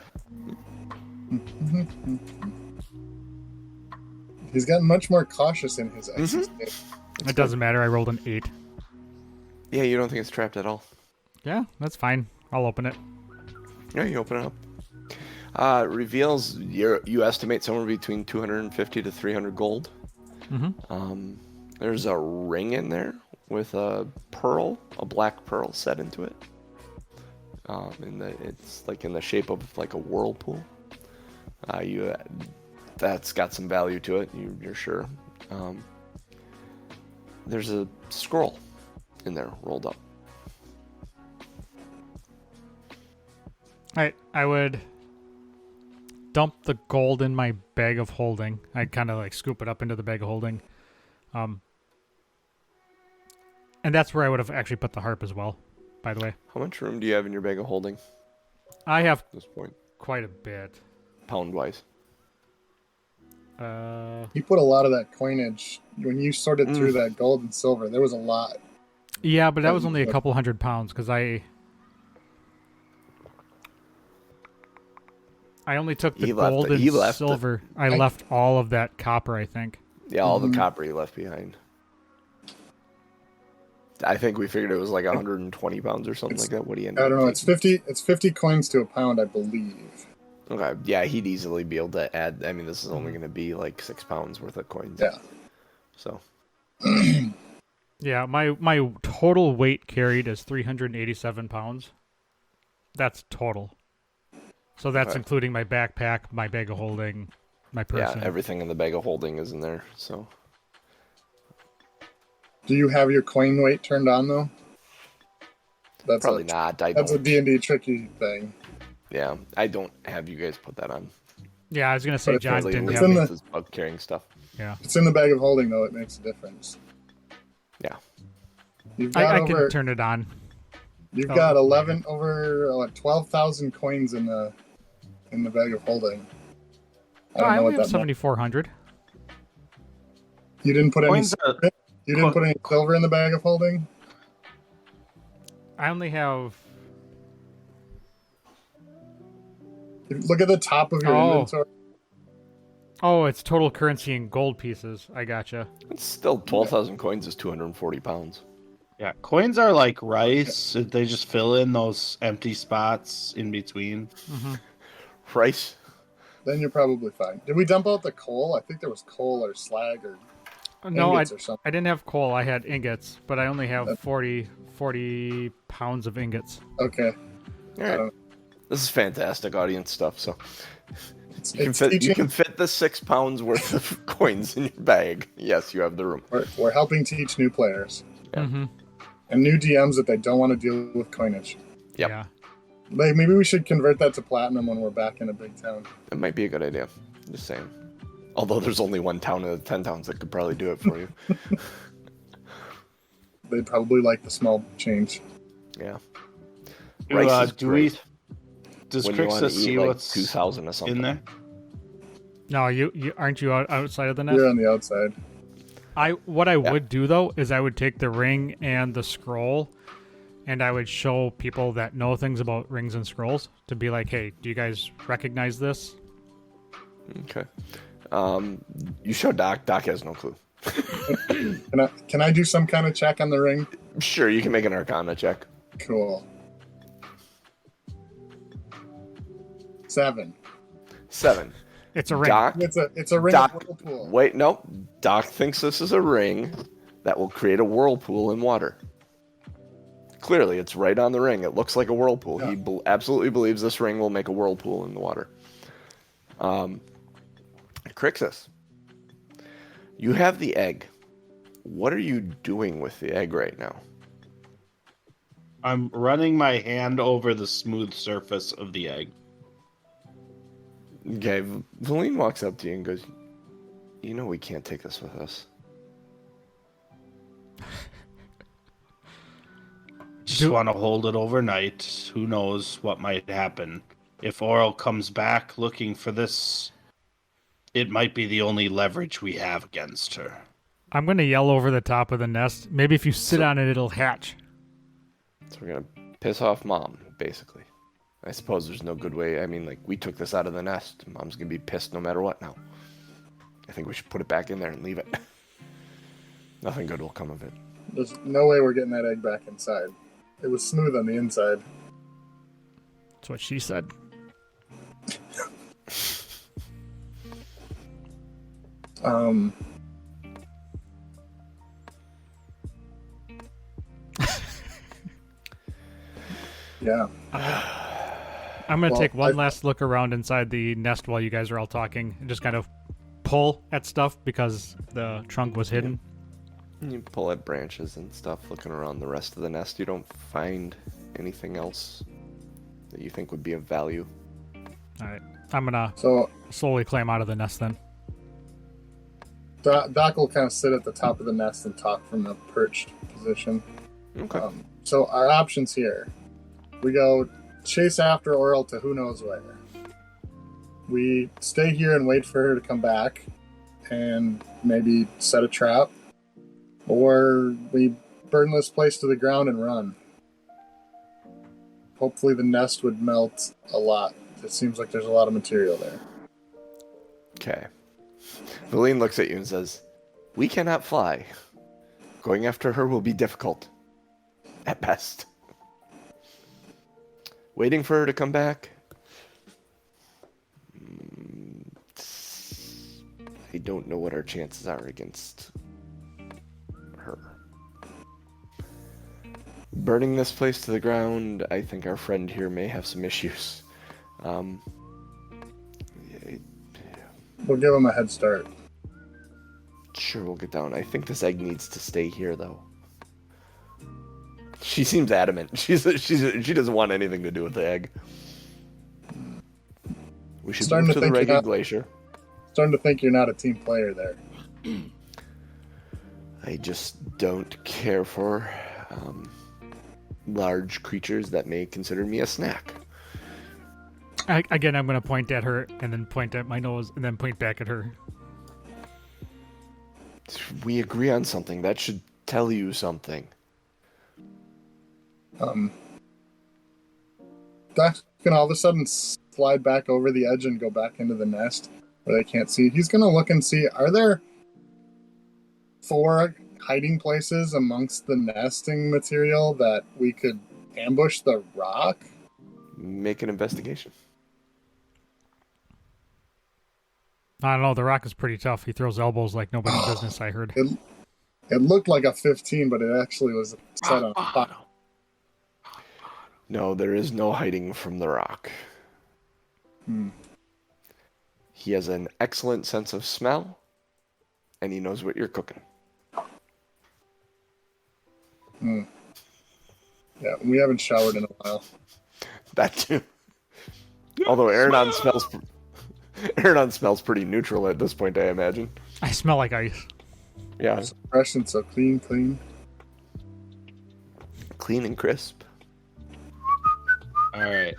Speaker 4: He's gotten much more cautious in his icy state.
Speaker 2: It doesn't matter. I rolled an 8.
Speaker 1: Yeah, you don't think it's trapped at all.
Speaker 2: Yeah, that's fine. I'll open it.
Speaker 1: Yeah, you open it up. Reveals you estimate somewhere between 250 to 300 gold.
Speaker 2: Mm-hmm.
Speaker 1: There's a ring in there with a black pearl set into it. It's like in the shape of like a whirlpool. That's got some value to it. You're sure. There's a scroll in there rolled up.
Speaker 2: I would dump the gold in my bag of holding. I'd kind of like scoop it up into the bag of holding. And that's where I would have actually put the harp as well, by the way.
Speaker 1: How much room do you have in your bag of holding
Speaker 2: I have
Speaker 1: at this point,
Speaker 2: quite a bit.
Speaker 1: pound-wise?
Speaker 4: He put a lot of that coinage. When you sorted through that gold and silver, there was a lot.
Speaker 2: Yeah, but that was only a couple hundred pounds because I only took the gold and silver. I left all of that copper, I think.
Speaker 1: Yeah, all the copper you left behind. I think we figured it was like 120 pounds or something like that. What do you end up?
Speaker 4: I don't know. It's 50 coins to a pound, I believe.
Speaker 1: Okay, yeah, he'd easily be able to add. I mean, this is only going to be like 6 pounds worth of coins.
Speaker 4: Yeah.
Speaker 1: So.
Speaker 2: Yeah, my total weight carried is 387 pounds. That's total. So that's
Speaker 1: Okay.
Speaker 2: including my backpack, my bag of holding, my person.
Speaker 1: Yeah, everything in the bag of holding is in there. So.
Speaker 4: Do you have your coin weight turned on though? That's
Speaker 1: Probably not.
Speaker 4: That's a D&D tricky thing.
Speaker 1: Yeah, I don't have you guys put that on.
Speaker 2: Yeah, I was gonna say
Speaker 4: But
Speaker 2: John
Speaker 1: It's
Speaker 2: didn't
Speaker 4: it's
Speaker 2: have.
Speaker 4: in the-
Speaker 1: this bug carrying stuff.
Speaker 2: Yeah,
Speaker 4: It's in the bag of holding though. It makes a difference.
Speaker 1: Yeah.
Speaker 4: You've got
Speaker 2: I can turn it on.
Speaker 4: You've
Speaker 2: Oh,
Speaker 4: got
Speaker 2: okay.
Speaker 4: 11 over 12,000 coins in the bag of holding. I
Speaker 2: Oh,
Speaker 4: don't
Speaker 2: I
Speaker 4: know
Speaker 2: only
Speaker 4: what
Speaker 2: have
Speaker 4: that meant.
Speaker 2: 7,400.
Speaker 4: You didn't put any.
Speaker 3: Coins are,
Speaker 4: You didn't put any silver in the bag of holding.
Speaker 2: I only have.
Speaker 4: Look at the top of your inventory.
Speaker 2: Oh, it's total currency in gold pieces. I gotcha.
Speaker 1: It's still 12,000 coins is 240 pounds.
Speaker 3: yeah, coins are like rice. They just fill in those empty spots in between.
Speaker 1: Rice.
Speaker 4: Then you're probably fine. Did we dump out the coal? I think there was coal or slag or
Speaker 2: No, I
Speaker 4: ingots or something.
Speaker 2: didn't have coal. I had ingots, but I only have 40 pounds of ingots.
Speaker 4: Okay.
Speaker 1: All
Speaker 4: I
Speaker 1: right.
Speaker 4: don't.
Speaker 1: This is fantastic audience stuff. So
Speaker 4: It's,
Speaker 1: you can
Speaker 4: it's
Speaker 1: fit you
Speaker 4: teaching.
Speaker 1: can fit the 6 pounds worth of coins in your bag. Yes, you have the room.
Speaker 4: We're helping teach new players
Speaker 1: Yeah.
Speaker 2: Mm-hmm.
Speaker 4: and new DMs that they don't want to deal with coinage.
Speaker 1: Yep.
Speaker 2: Yeah.
Speaker 4: Like maybe we should convert that to platinum when we're back in a big town.
Speaker 1: That might be a good idea. Just saying. Although there's only one town of the 10 towns that could probably do it for you.
Speaker 4: They'd probably like the small change.
Speaker 1: Yeah.
Speaker 3: Do,
Speaker 1: Rice is
Speaker 3: do
Speaker 1: great.
Speaker 3: we? Does
Speaker 1: When you want to
Speaker 3: Crixus
Speaker 1: eat
Speaker 3: see
Speaker 1: like
Speaker 3: what's
Speaker 1: 2,000 or something.
Speaker 3: in there?
Speaker 2: No, you aren't you outside of the nest?
Speaker 4: You're on the outside.
Speaker 2: What I would do though is I would take the ring and the scroll, and I would show people that know things about rings and scrolls to be like, hey, do you guys recognize this?
Speaker 1: Okay. You show Doc. Doc has no clue.
Speaker 4: Can I do some kind of check on the ring?
Speaker 1: Sure, you can make an Arcana check.
Speaker 4: Cool. 7.
Speaker 1: 7.
Speaker 2: It's a ring.
Speaker 1: Doc.
Speaker 4: It's a ring
Speaker 1: Doc.
Speaker 4: of whirlpool.
Speaker 1: Wait, no. Doc thinks this is a ring that will create a whirlpool in water. Clearly, it's right on the ring. It looks like a whirlpool.
Speaker 4: Yeah.
Speaker 1: He absolutely believes this ring will make a whirlpool in the water. Crixus, you have the egg. What are you doing with the egg right now?
Speaker 3: I'm running my hand over the smooth surface of the egg.
Speaker 1: Okay, Valine walks up to you and goes, you know we can't take this with us.
Speaker 3: Just want to hold it overnight. Who knows what might happen? If Auril comes back looking for this, it might be the only leverage we have against her.
Speaker 2: I'm gonna yell over the top of the nest. Maybe if you sit on it, it'll hatch.
Speaker 1: So we're going to piss off Mom, basically. I suppose there's no good way. I mean, like, we took this out of the nest. Mom's going to be pissed no matter what now. I think we should put it back in there and leave it. Nothing good will come of it.
Speaker 4: There's no way we're getting that egg back inside. It was smooth on the inside.
Speaker 2: That's what she said.
Speaker 4: Yeah.
Speaker 2: I'm gonna
Speaker 4: Well,
Speaker 2: take one last look around inside the nest while you guys are all talking and just kind of pull at stuff because the trunk was hidden.
Speaker 1: You pull at branches and stuff, looking around the rest of the nest. You don't find anything else that you think would be of value.
Speaker 2: All right, I'm gonna
Speaker 4: So
Speaker 2: slowly climb out of the nest then.
Speaker 4: Doc will kind of sit at the top of the nest and talk from a perched position.
Speaker 1: Okay.
Speaker 4: So our options here. We go chase after Auril to who knows where. We stay here and wait for her to come back and maybe set a trap. Or we burn this place to the ground and run. Hopefully the nest would melt a lot. It seems like there's a lot of material there.
Speaker 1: Okay. Valine looks at you and says, we cannot fly. Going after her will be difficult. At best. Waiting for her to come back? I don't know what our chances are against her. Burning this place to the ground, I think our friend here may have some issues.
Speaker 4: We'll give him a head start.
Speaker 1: Sure, we'll get down. I think this egg needs to stay here, though. She seems adamant. She doesn't want anything to do with the egg. We should
Speaker 4: Starting
Speaker 1: move
Speaker 4: to
Speaker 1: to the
Speaker 4: think you're
Speaker 1: Ragged
Speaker 4: not-
Speaker 1: Glacier.
Speaker 4: Starting to think you're not a team player there.
Speaker 1: I just don't care for large creatures that may consider me a snack.
Speaker 2: Again, I'm gonna point at her and then point at my nose and then point back at her.
Speaker 1: We agree on something. That should tell you something.
Speaker 4: Doc can all of a sudden slide back over the edge and go back into the nest where they can't see. He's going to look and see, are there 4 hiding places amongst the nesting material that we could ambush the rock?
Speaker 1: Make an investigation.
Speaker 2: I don't know. The rock is pretty tough. He throws elbows like nobody's business. I heard.
Speaker 4: It looked like a 15, but it actually was set on 5.
Speaker 1: No, there is no hiding from the rock.
Speaker 4: Hmm.
Speaker 1: He has an excellent sense of smell, and he knows what you're cooking.
Speaker 4: Hmm. Yeah, we haven't showered in a while.
Speaker 1: That too. Although Aronan smells pretty neutral at this point, I imagine.
Speaker 2: I smell like ice.
Speaker 1: Yeah,
Speaker 4: So fresh and so clean.
Speaker 1: clean and crisp.
Speaker 3: All right.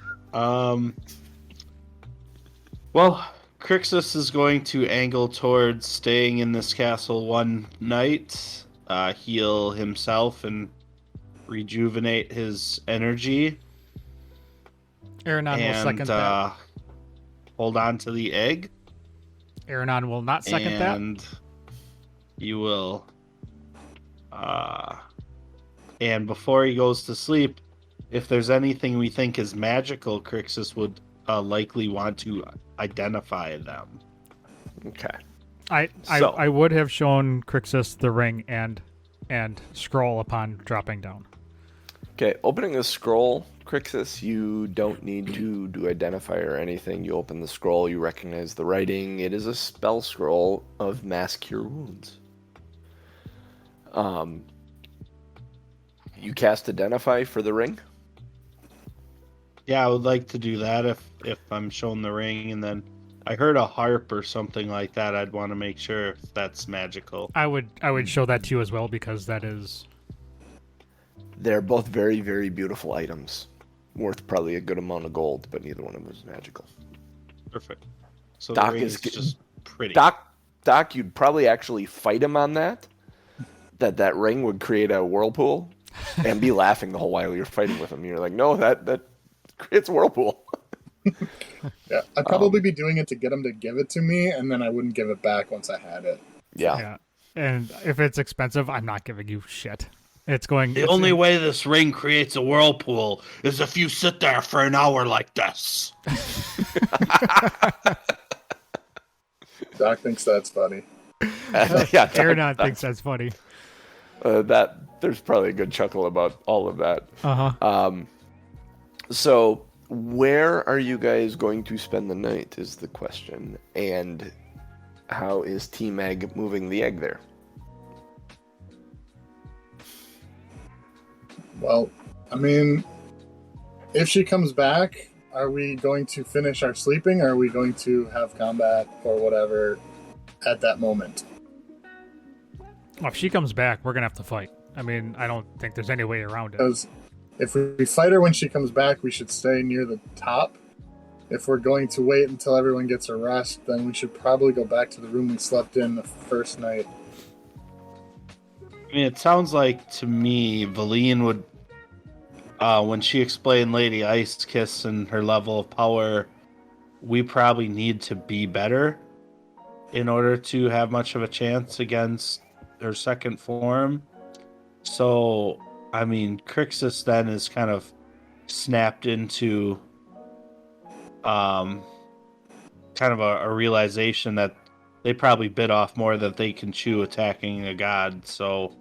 Speaker 3: Well, Crixus is going to angle towards staying in this castle one night, heal himself, and rejuvenate his energy,
Speaker 2: Aronan will second that.
Speaker 3: and hold on to the egg.
Speaker 2: Aronan will not second that.
Speaker 3: And you will. And before he goes to sleep, if there's anything we think is magical, Crixus would likely want to identify them.
Speaker 1: Okay.
Speaker 2: I would have shown Crixus the ring and scroll upon dropping down.
Speaker 1: Okay, opening the scroll, Crixus, you don't need to do identify or anything. You open the scroll, you recognize the writing. It is a spell scroll of Mass Cure Wounds. You cast identify for the ring?
Speaker 3: Yeah, I would like to do that if I'm shown the ring, and then I heard a harp or something like that. I'd want to make sure if that's magical.
Speaker 2: I would show that to you as well because that is.
Speaker 1: They're both very, very beautiful items. Worth probably a good amount of gold, but neither one of them is magical.
Speaker 3: Perfect. So
Speaker 1: Doc
Speaker 3: the ring
Speaker 1: is
Speaker 3: is just pretty.
Speaker 1: Doc, you'd probably actually fight him on that. That ring would create a whirlpool and be laughing the whole while you're fighting with him. You're like, no, that creates a whirlpool.
Speaker 4: Yeah, I'd probably be doing it to get him to give it to me, and then I wouldn't give it back once I had it.
Speaker 1: Yeah.
Speaker 2: And if it's expensive, I'm not giving you shit.
Speaker 3: The only way this ring creates a whirlpool is if you sit there for an hour like this.
Speaker 4: Doc thinks that's funny.
Speaker 1: Yeah,
Speaker 2: Aronan thinks that's funny.
Speaker 1: There's probably a good chuckle about all of that.
Speaker 2: Uh-huh.
Speaker 1: So, where are you guys going to spend the night is the question. And how is T-Mag moving the egg there?
Speaker 4: Well, I mean, if she comes back, are we going to finish our sleeping, or are we going to have combat or whatever at that moment?
Speaker 2: Well, if she comes back, we're going to have to fight. I mean, I don't think there's any way around it.
Speaker 4: Because if we fight her when she comes back, we should stay near the top. If we're going to wait until everyone gets a rest, then we should probably go back to the room we slept in the first night.
Speaker 3: I mean, it sounds like to me, Valine would, when she explained Lady Ice Kiss and her level of power, we probably need to be better in order to have much of a chance against her second form. So, I mean, Crixus then is kind of snapped into kind of a realization that they probably bit off more than they can chew attacking a god. So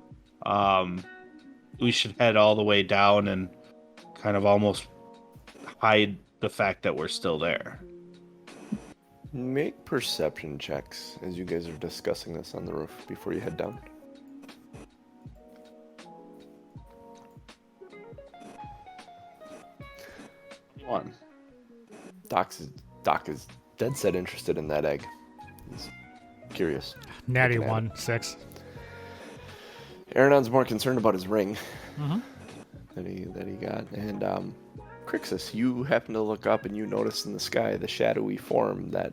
Speaker 3: we should head all the way down and kind of almost hide the fact that we're still there.
Speaker 1: Make perception checks as you guys are discussing this on the roof before you head down.
Speaker 3: One.
Speaker 1: Doc is dead set interested in that egg. He's curious.
Speaker 2: Natty
Speaker 1: Looking at
Speaker 2: 1, 6.
Speaker 1: Aronon's more concerned about his ring
Speaker 2: Mm-hmm.
Speaker 1: that he got. And Crixus, you happen to look up and you notice in the sky the shadowy form that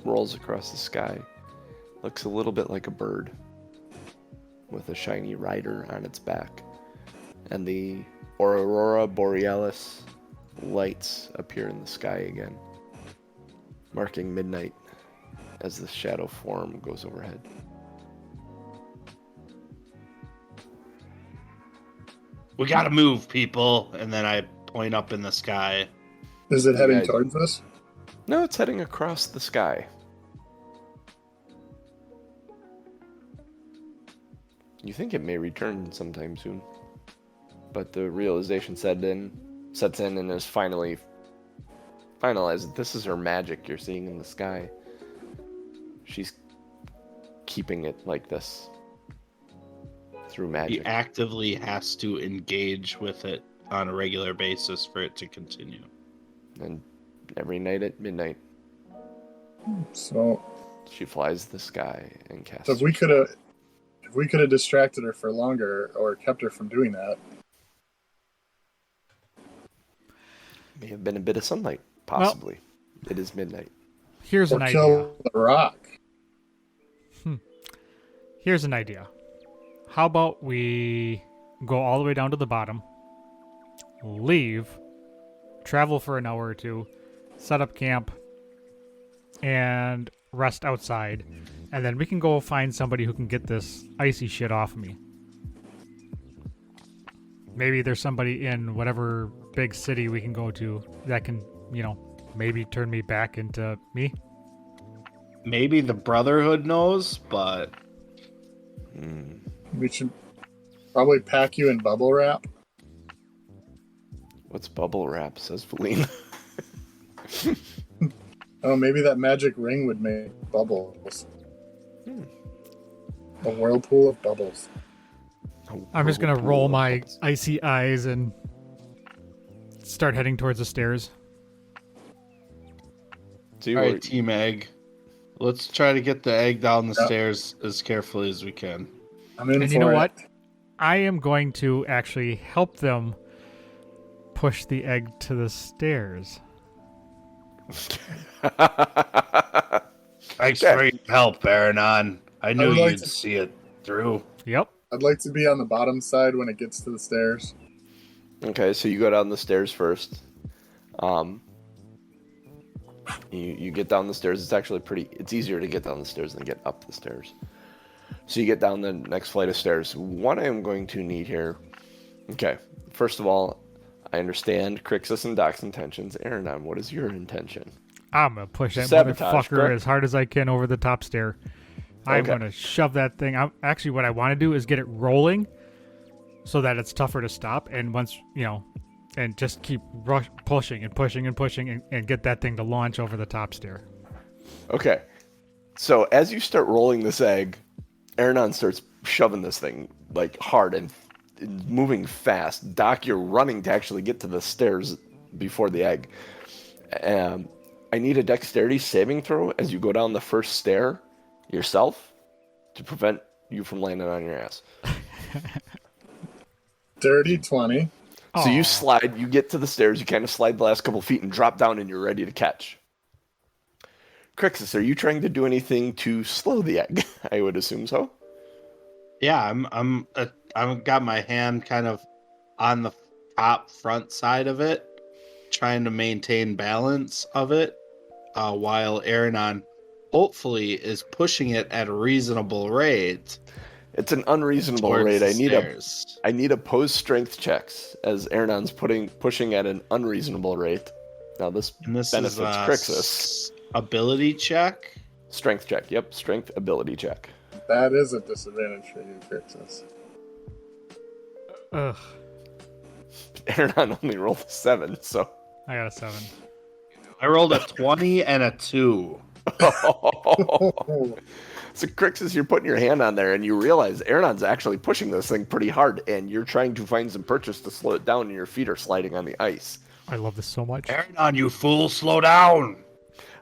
Speaker 1: rolls across the sky. Looks a little bit like a bird with a shiny rider on its back. And the Aurora Borealis lights appear in the sky again, marking midnight as the shadow form goes overhead.
Speaker 3: We gotta move, people. And then I point up in the sky.
Speaker 4: Is it heading
Speaker 1: guys-
Speaker 4: towards us?
Speaker 1: No, it's heading across the sky. You think it may return sometime soon. but the realization sets in and is finally finalized. This is her magic you're seeing in the sky. She's keeping it like this through
Speaker 3: He
Speaker 1: magic.
Speaker 3: actively has to engage with it on a regular basis for it to continue.
Speaker 1: And every night at midnight,
Speaker 4: So
Speaker 1: she flies the sky and casts.
Speaker 4: So if we could have distracted her for longer or kept her from doing that.
Speaker 1: May have been a bit of sunlight, possibly. It is midnight.
Speaker 2: Here's
Speaker 4: Or
Speaker 2: an idea.
Speaker 4: kill the rock.
Speaker 2: Here's an idea. How about we go all the way down to the bottom, leave, travel for an hour or two, set up camp, and rest outside, and then we can go find somebody who can get this icy shit off of me. Maybe there's somebody in whatever big city we can go to that can, maybe turn me back into me.
Speaker 3: Maybe the Brotherhood knows, but
Speaker 4: We should probably pack you in bubble wrap.
Speaker 1: What's bubble wrap, says Feline.
Speaker 4: Oh, maybe that magic ring would make bubbles. A whirlpool of bubbles.
Speaker 2: I'm just gonna roll my icy eyes and start heading towards the stairs.
Speaker 1: See,
Speaker 3: all right, Team Egg. Let's try to get the egg down the stairs as carefully as we can.
Speaker 4: I'm in
Speaker 2: And
Speaker 4: for
Speaker 2: you know
Speaker 4: it.
Speaker 2: what? I am going to actually help them push the egg to the stairs.
Speaker 3: Thanks for your help, Aronan. I knew
Speaker 4: would like
Speaker 3: you'd
Speaker 4: to-
Speaker 3: see it through.
Speaker 2: Yep.
Speaker 4: I'd like to be on the bottom side when it gets to the stairs.
Speaker 1: Okay, so you go down the stairs first. You get down the stairs. It's actually it's easier to get down the stairs than get up the stairs. So you get down the next flight of stairs. What I am going to need here. Okay, first of all, I understand Crixus and Doc's intentions. Aronan, what is your intention?
Speaker 2: I'm gonna push that
Speaker 1: Sabotage,
Speaker 2: motherfucker
Speaker 1: correct?
Speaker 2: as hard as I can over the top stair. I'm
Speaker 1: Okay.
Speaker 2: gonna shove that thing. Actually, what I want to do is get it rolling, so that it's tougher to stop. And once and just keep pushing and pushing and pushing and get that thing to launch over the top stair.
Speaker 1: Okay, so as you start rolling this egg, Aronan starts shoving this thing like hard and moving fast. Doc, you're running to actually get to the stairs before the egg. I need a dexterity saving throw as you go down the first stair yourself to prevent you from landing on your ass.
Speaker 4: Dirty 20.
Speaker 1: So you
Speaker 2: Aw.
Speaker 1: slide, you get to the stairs, you kind of slide the last couple feet and drop down and you're ready to catch. Crixus, are you trying to do anything to slow the egg? I would assume so.
Speaker 3: Yeah, I've got my hand kind of on the top front side of it, trying to maintain balance of it, while Aronan hopefully is pushing it at a reasonable rate.
Speaker 1: It's an unreasonable
Speaker 3: towards
Speaker 1: rate.
Speaker 3: the
Speaker 1: I
Speaker 3: stairs.
Speaker 1: need opposed strength checks as Aronan's pushing at an unreasonable rate. Now this
Speaker 3: And this
Speaker 1: benefits
Speaker 3: is a
Speaker 1: Crixus.
Speaker 3: ability check.
Speaker 1: Strength check. Yep, strength ability check.
Speaker 4: That is a disadvantage for you, Crixus.
Speaker 2: Ugh.
Speaker 1: Aronan only rolled a 7, so.
Speaker 2: I got a 7.
Speaker 3: I rolled a 20 and a 2.
Speaker 4: Oh,
Speaker 1: So Crixus, you're putting your hand on there and you realize Aronan's actually pushing this thing pretty hard and you're trying to find some purchase to slow it down and your feet are sliding on the ice.
Speaker 2: I love this so much.
Speaker 3: Aronan, you fool, slow down!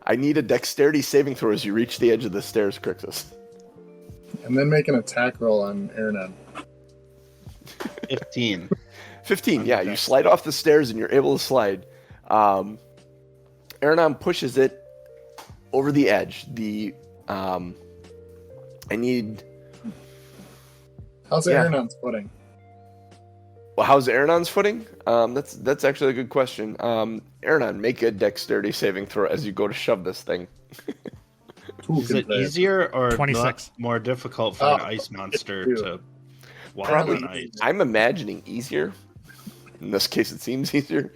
Speaker 1: I need a dexterity saving throw as you reach the edge of the stairs, Crixus.
Speaker 4: and then make an attack roll on Aronan.
Speaker 3: 15.
Speaker 1: 15, yeah, you slide off the stairs and you're able to slide. Aronan pushes it over the edge. I need...
Speaker 4: How's
Speaker 1: Yeah.
Speaker 4: Aronan's footing?
Speaker 1: Well, how's Aronan's footing? That's actually a good question. Aronan, make a dexterity saving throw as you go to shove this thing.
Speaker 4: Who
Speaker 3: Is
Speaker 4: can
Speaker 3: it
Speaker 4: play?
Speaker 3: easier or
Speaker 2: 26.
Speaker 3: more difficult for an ice monster to walk
Speaker 1: Probably,
Speaker 3: on ice?
Speaker 1: I'm imagining easier. In this case, it seems easier.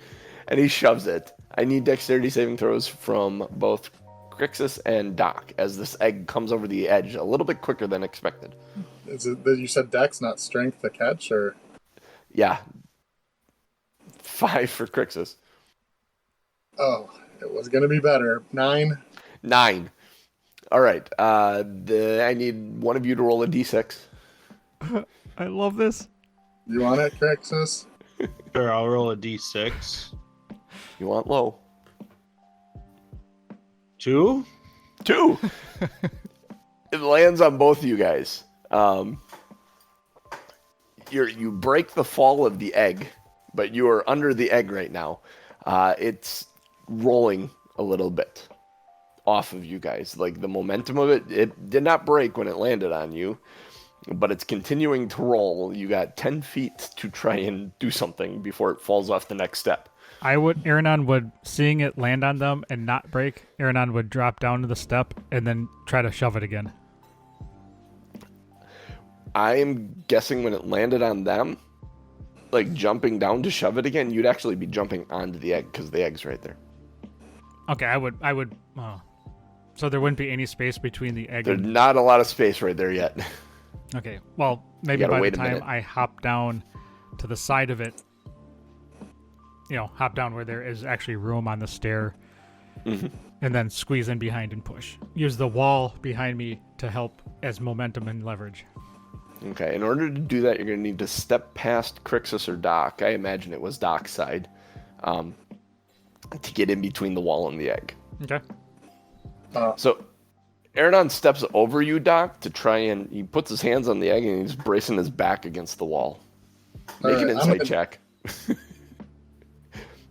Speaker 1: And he shoves it. I need dexterity saving throws from both Crixus and Doc as this egg comes over the edge a little bit quicker than expected.
Speaker 4: Is it that you said Dex, not Strength to catch, or
Speaker 1: Yeah, 5 for Crixus.
Speaker 4: Oh, it was going to be better. 9.
Speaker 1: 9. All right. I need one of you to roll a d6.
Speaker 2: I love this.
Speaker 4: You want it, Crixus?
Speaker 3: Sure, I'll roll a d6.
Speaker 1: You want low.
Speaker 3: 2?
Speaker 1: 2. It lands on both of you guys. You break the fall of the egg, but you are under the egg right now. It's rolling a little bit off of you guys. Like the momentum of it did not break when it landed on you, but it's continuing to roll. You got 10 feet to try and do something before it falls off the next step.
Speaker 2: Aronan would, seeing it land on them and not break, Aronan would drop down to the step and then try to shove it again.
Speaker 1: I am guessing when it landed on them, like jumping down to shove it again, you'd actually be jumping onto the egg because the egg's right there.
Speaker 2: Okay, I would. So there wouldn't be any space between the egg
Speaker 1: There's
Speaker 2: and...
Speaker 1: not a lot of space right there yet.
Speaker 2: Okay, well, maybe
Speaker 1: gotta
Speaker 2: by the
Speaker 1: wait a
Speaker 2: time
Speaker 1: minute.
Speaker 2: I hop down to the side of it, hop down where there is actually room on the stair, and then squeeze in behind and push. Use the wall behind me to help as momentum and leverage.
Speaker 1: Okay, in order to do that, you're going to need to step past Crixus or Doc. I imagine it was Doc's side, to get in between the wall and the egg.
Speaker 2: Okay.
Speaker 1: So, Aronan steps over you, Doc, to try and... He puts his hands on the egg and he's bracing his back against the wall. Make an insight check.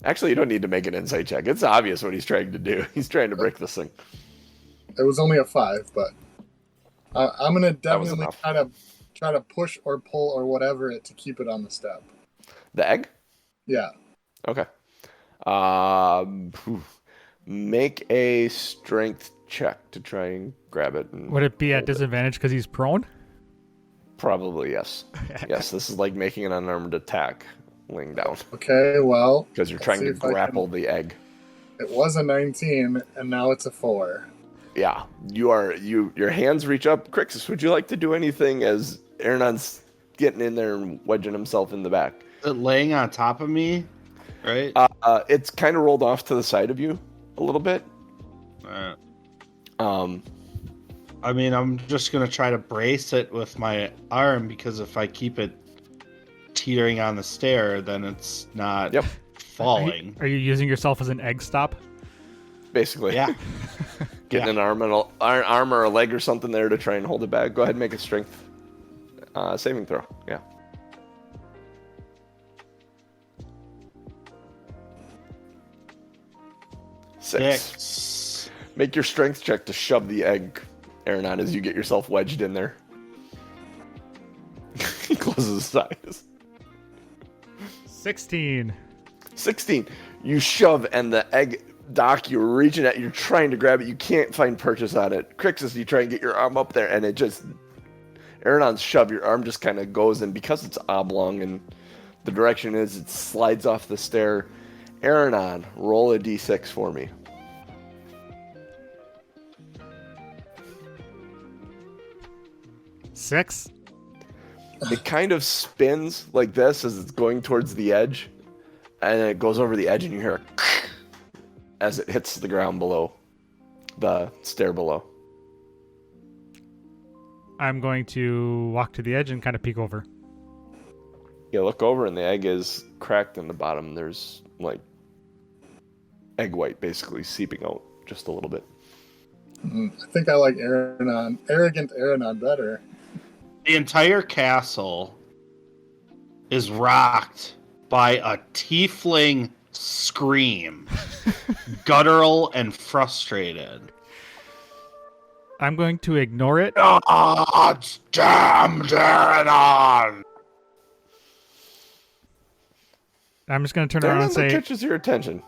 Speaker 1: Actually, you don't need to make an insight check. It's obvious what he's trying to do. He's trying to break this thing.
Speaker 4: It was only a 5, but I'm going to
Speaker 1: That was
Speaker 4: definitely
Speaker 1: enough.
Speaker 4: try to push or pull or whatever it to keep it on the step.
Speaker 1: The egg?
Speaker 4: Yeah.
Speaker 1: Okay. Make a strength check to try and grab it. And
Speaker 2: Would it be at
Speaker 1: hold it.
Speaker 2: disadvantage because he's prone?
Speaker 1: Probably, yes. Yes, this is like making an unarmed attack laying down.
Speaker 4: Okay, well,
Speaker 1: Because you're
Speaker 4: let's
Speaker 1: trying
Speaker 4: see
Speaker 1: to
Speaker 4: if I
Speaker 1: grapple the egg.
Speaker 4: it was a 19, and now it's a 4.
Speaker 1: Yeah, your hands reach up. Crixus, would you like to do anything as Aronon's getting in there and wedging himself in the back?
Speaker 3: Is it laying on top of me? Right?
Speaker 1: It's kind of rolled off to the side of you a little bit.
Speaker 3: I mean, I'm just going to try to brace it with my arm because if I keep it teetering on the stair, then it's not falling.
Speaker 2: Are you using yourself as an egg stop?
Speaker 1: Basically.
Speaker 3: Yeah.
Speaker 1: Getting an arm or a leg or something there to try and hold it back. Go ahead and make a strength saving throw. Yeah. Six. Make your strength check to shove the egg, Aronan, as you get yourself wedged in there. He closes his eyes.
Speaker 2: 16.
Speaker 1: 16. You shove, and the egg, Doc, you're reaching at, you're trying to grab it. You can't find purchase on it. Crixus, you try and get your arm up there, and it just, Aronon's shove, your arm just kind of goes, and because it's oblong and the direction is, it slides off the stair. Aronan, roll a d6 for me.
Speaker 2: Six.
Speaker 1: It kind of spins like this as it's going towards the edge, and then it goes over the edge, and you hear a as it hits the ground below, the stair below.
Speaker 2: I'm going to walk to the edge and kind of peek over.
Speaker 1: You look over, and the egg is cracked in the bottom. There's, like, egg white basically seeping out just a little bit.
Speaker 4: I think I like arrogant Aronan better.
Speaker 3: The entire castle is rocked by a tiefling scream, guttural and frustrated.
Speaker 2: I'm going to ignore it.
Speaker 3: God's damn Aronan!
Speaker 2: I'm just going to turn around and say,
Speaker 1: catches your attention.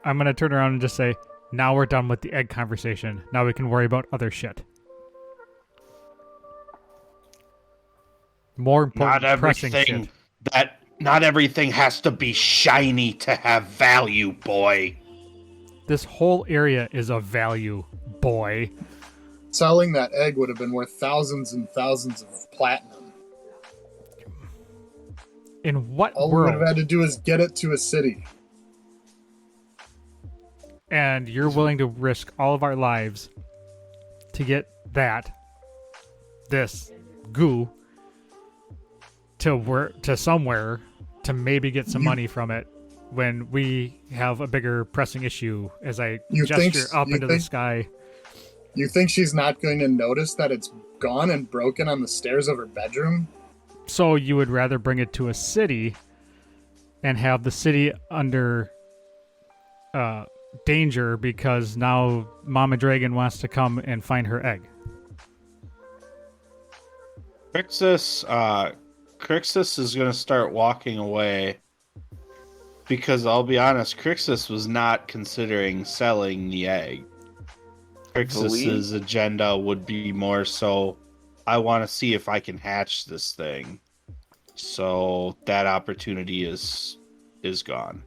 Speaker 2: I'm going to turn around and just say, now we're done with the egg conversation. Now we can worry about other shit. More important, pressing shit.
Speaker 3: Not everything has to be shiny to have value, boy.
Speaker 2: This whole area is of value, boy.
Speaker 4: Selling that egg would have been worth thousands and thousands of platinum.
Speaker 2: In what
Speaker 4: All we would have
Speaker 2: world?
Speaker 4: had to do is get it to a city.
Speaker 2: And you're willing to risk all of our lives to get this goo to somewhere to maybe get some money from it when we have a bigger pressing issue as I gesture up into the sky.
Speaker 4: You think she's not going to notice that it's gone and broken on the stairs of her bedroom?
Speaker 2: So you would rather bring it to a city and have the city under danger because now Mama Dragon wants to come and find her egg.
Speaker 3: Crixus is going to start walking away because I'll be honest, Crixus was not considering selling the egg. Crixus's agenda would be more so, I want to see if I can hatch this thing. So that opportunity is gone.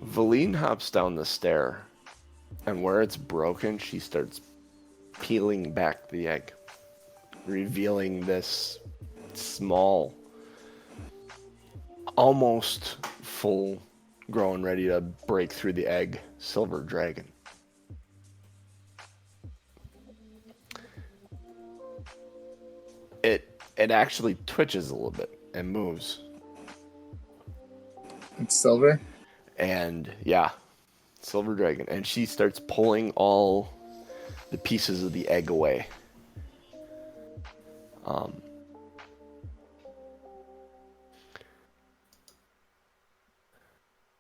Speaker 1: Valine hops down the stair, and where it's broken, she starts peeling back the egg, revealing this small, almost full grown, ready to break through the egg, silver dragon. It actually twitches a little bit and moves.
Speaker 4: It's silver?
Speaker 1: And yeah, silver dragon. And she starts pulling all the pieces of the egg away. Hang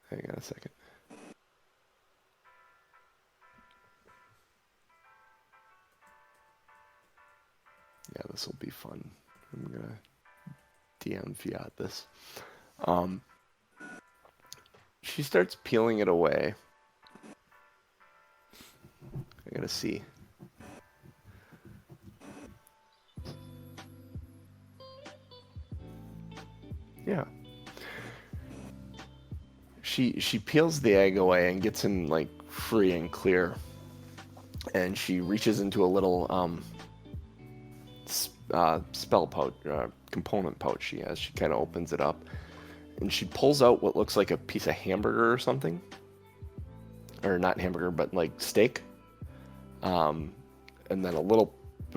Speaker 1: on a second. Yeah, this will be fun. I'm gonna DM Fiat this. She starts peeling it away. I gotta see. Yeah. She peels the egg away and gets him like free and clear. And she reaches into a little spell pouch, component pouch she has. She kind of opens it up. And she pulls out what looks like a piece of hamburger or something. Or not hamburger, but like steak. And then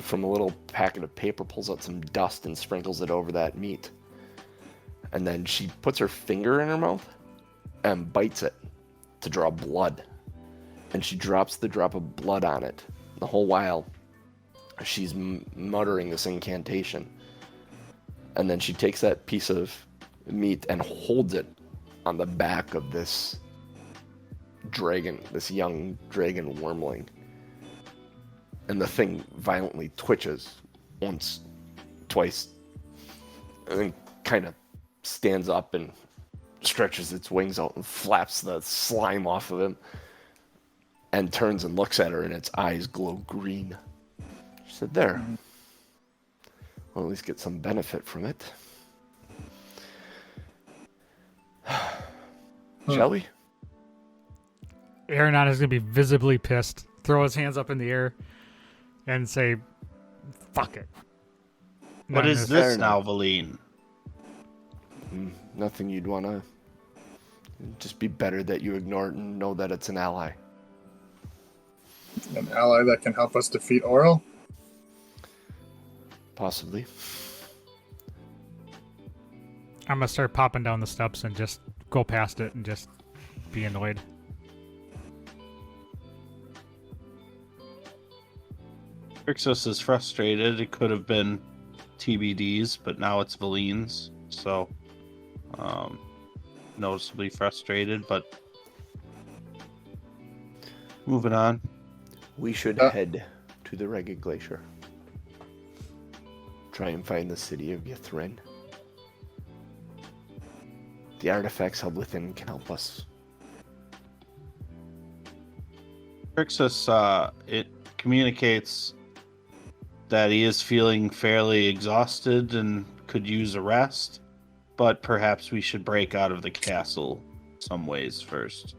Speaker 1: from a little packet of paper, pulls out some dust and sprinkles it over that meat. And then she puts her finger in her mouth and bites it to draw blood. And she drops the drop of blood on it. The whole while, she's muttering this incantation. And then she takes that piece of meat and holds it on the back of this dragon, this young dragon wormling. And the thing violently twitches once, twice, and then kind of stands up and stretches its wings out and flaps the slime off of him and turns and looks at her, and its eyes glow green. She said, there. We'll at least get some benefit from it. Shall we?
Speaker 2: Aronan is going to be visibly pissed, throw his hands up in the air, and say, fuck it.
Speaker 3: What is this now, Valine?
Speaker 1: Nothing you'd want to... Just be better that you ignore it and know that it's an ally.
Speaker 4: An ally that can help us defeat Auril?
Speaker 1: Possibly.
Speaker 2: I'm going to start popping down the steps and just go past it and just be annoyed.
Speaker 3: Crixus is frustrated. It could have been TBD's, but now it's Valine's. So, noticeably frustrated, but moving on.
Speaker 1: We should head to the Ragged Glacier. Try and find the city of Yithrin. The artifacts held within can help us.
Speaker 3: Crixus, it communicates that he is feeling fairly exhausted and could use a rest, but perhaps we should break out of the castle some ways first.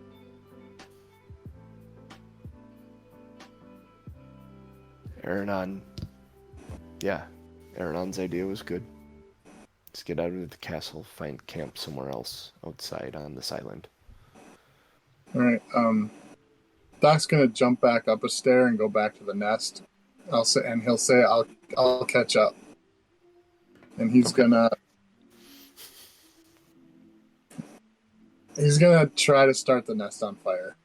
Speaker 1: Aronan's idea was good. Let's get out of the castle, find camp somewhere else outside on this island.
Speaker 4: All right. Doc's gonna jump back up a stair and go back to the nest. He'll say, "I'll catch up." And he's gonna try to start the nest on fire.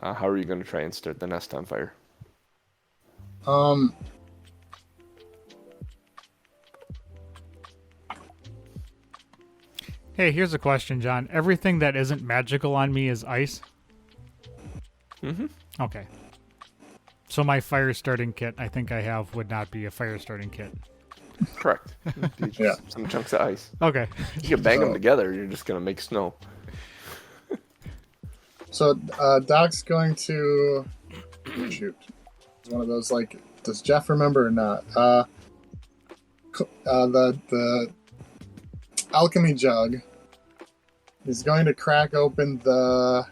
Speaker 1: How are you going to try and start the nest on fire?
Speaker 2: Hey, here's a question, John. Everything that isn't magical on me is ice?
Speaker 1: Mm-hmm.
Speaker 2: Okay. So my fire starting kit, I think I have, would not be a fire starting kit.
Speaker 1: Correct.
Speaker 4: Yeah.
Speaker 1: Some chunks of ice.
Speaker 2: Okay.
Speaker 1: You can bang them together. You're just going to make snow.
Speaker 4: So Doc's going to shoot. It's one of those like, does Jeff remember or not? The alchemy jug. He's going to crack open the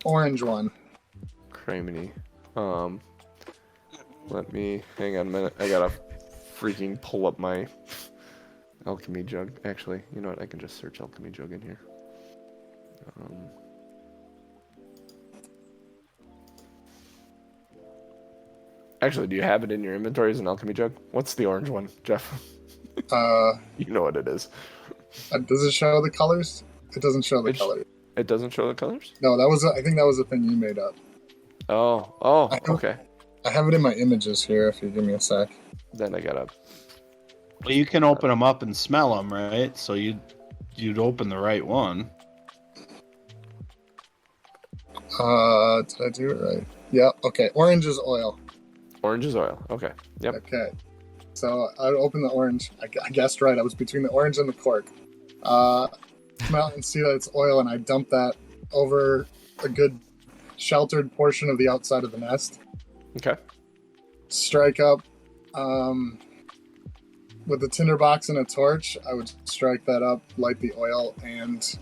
Speaker 4: orange one.
Speaker 1: Criminy. Let me hang on a minute. I gotta freaking pull up my alchemy jug. Actually, you know what? I can just search alchemy jug in here. Actually, do you have it in your inventory as an alchemy jug? What's the orange one, Jeff? You know what it is.
Speaker 4: Does it show the colors? It doesn't show the colors.
Speaker 1: It doesn't show the colors?
Speaker 4: No, I think that was a thing you made up.
Speaker 1: Oh, okay.
Speaker 4: I have it in my images here. If you give me a sec.
Speaker 1: Then I gotta.
Speaker 3: Well, you can open them up and smell them, right? So you'd open the right one.
Speaker 4: Did I do it right? Yeah. Okay. Orange is oil.
Speaker 1: Orange is oil. Okay. Yep.
Speaker 4: Okay. So I opened the orange. I guessed right. I was between the orange and the cork. Smell and see that it's oil, and I dump that over a good sheltered portion of the outside of the nest.
Speaker 1: Okay.
Speaker 4: Strike up with the tinderbox and a torch. I would strike that up, light the oil, and see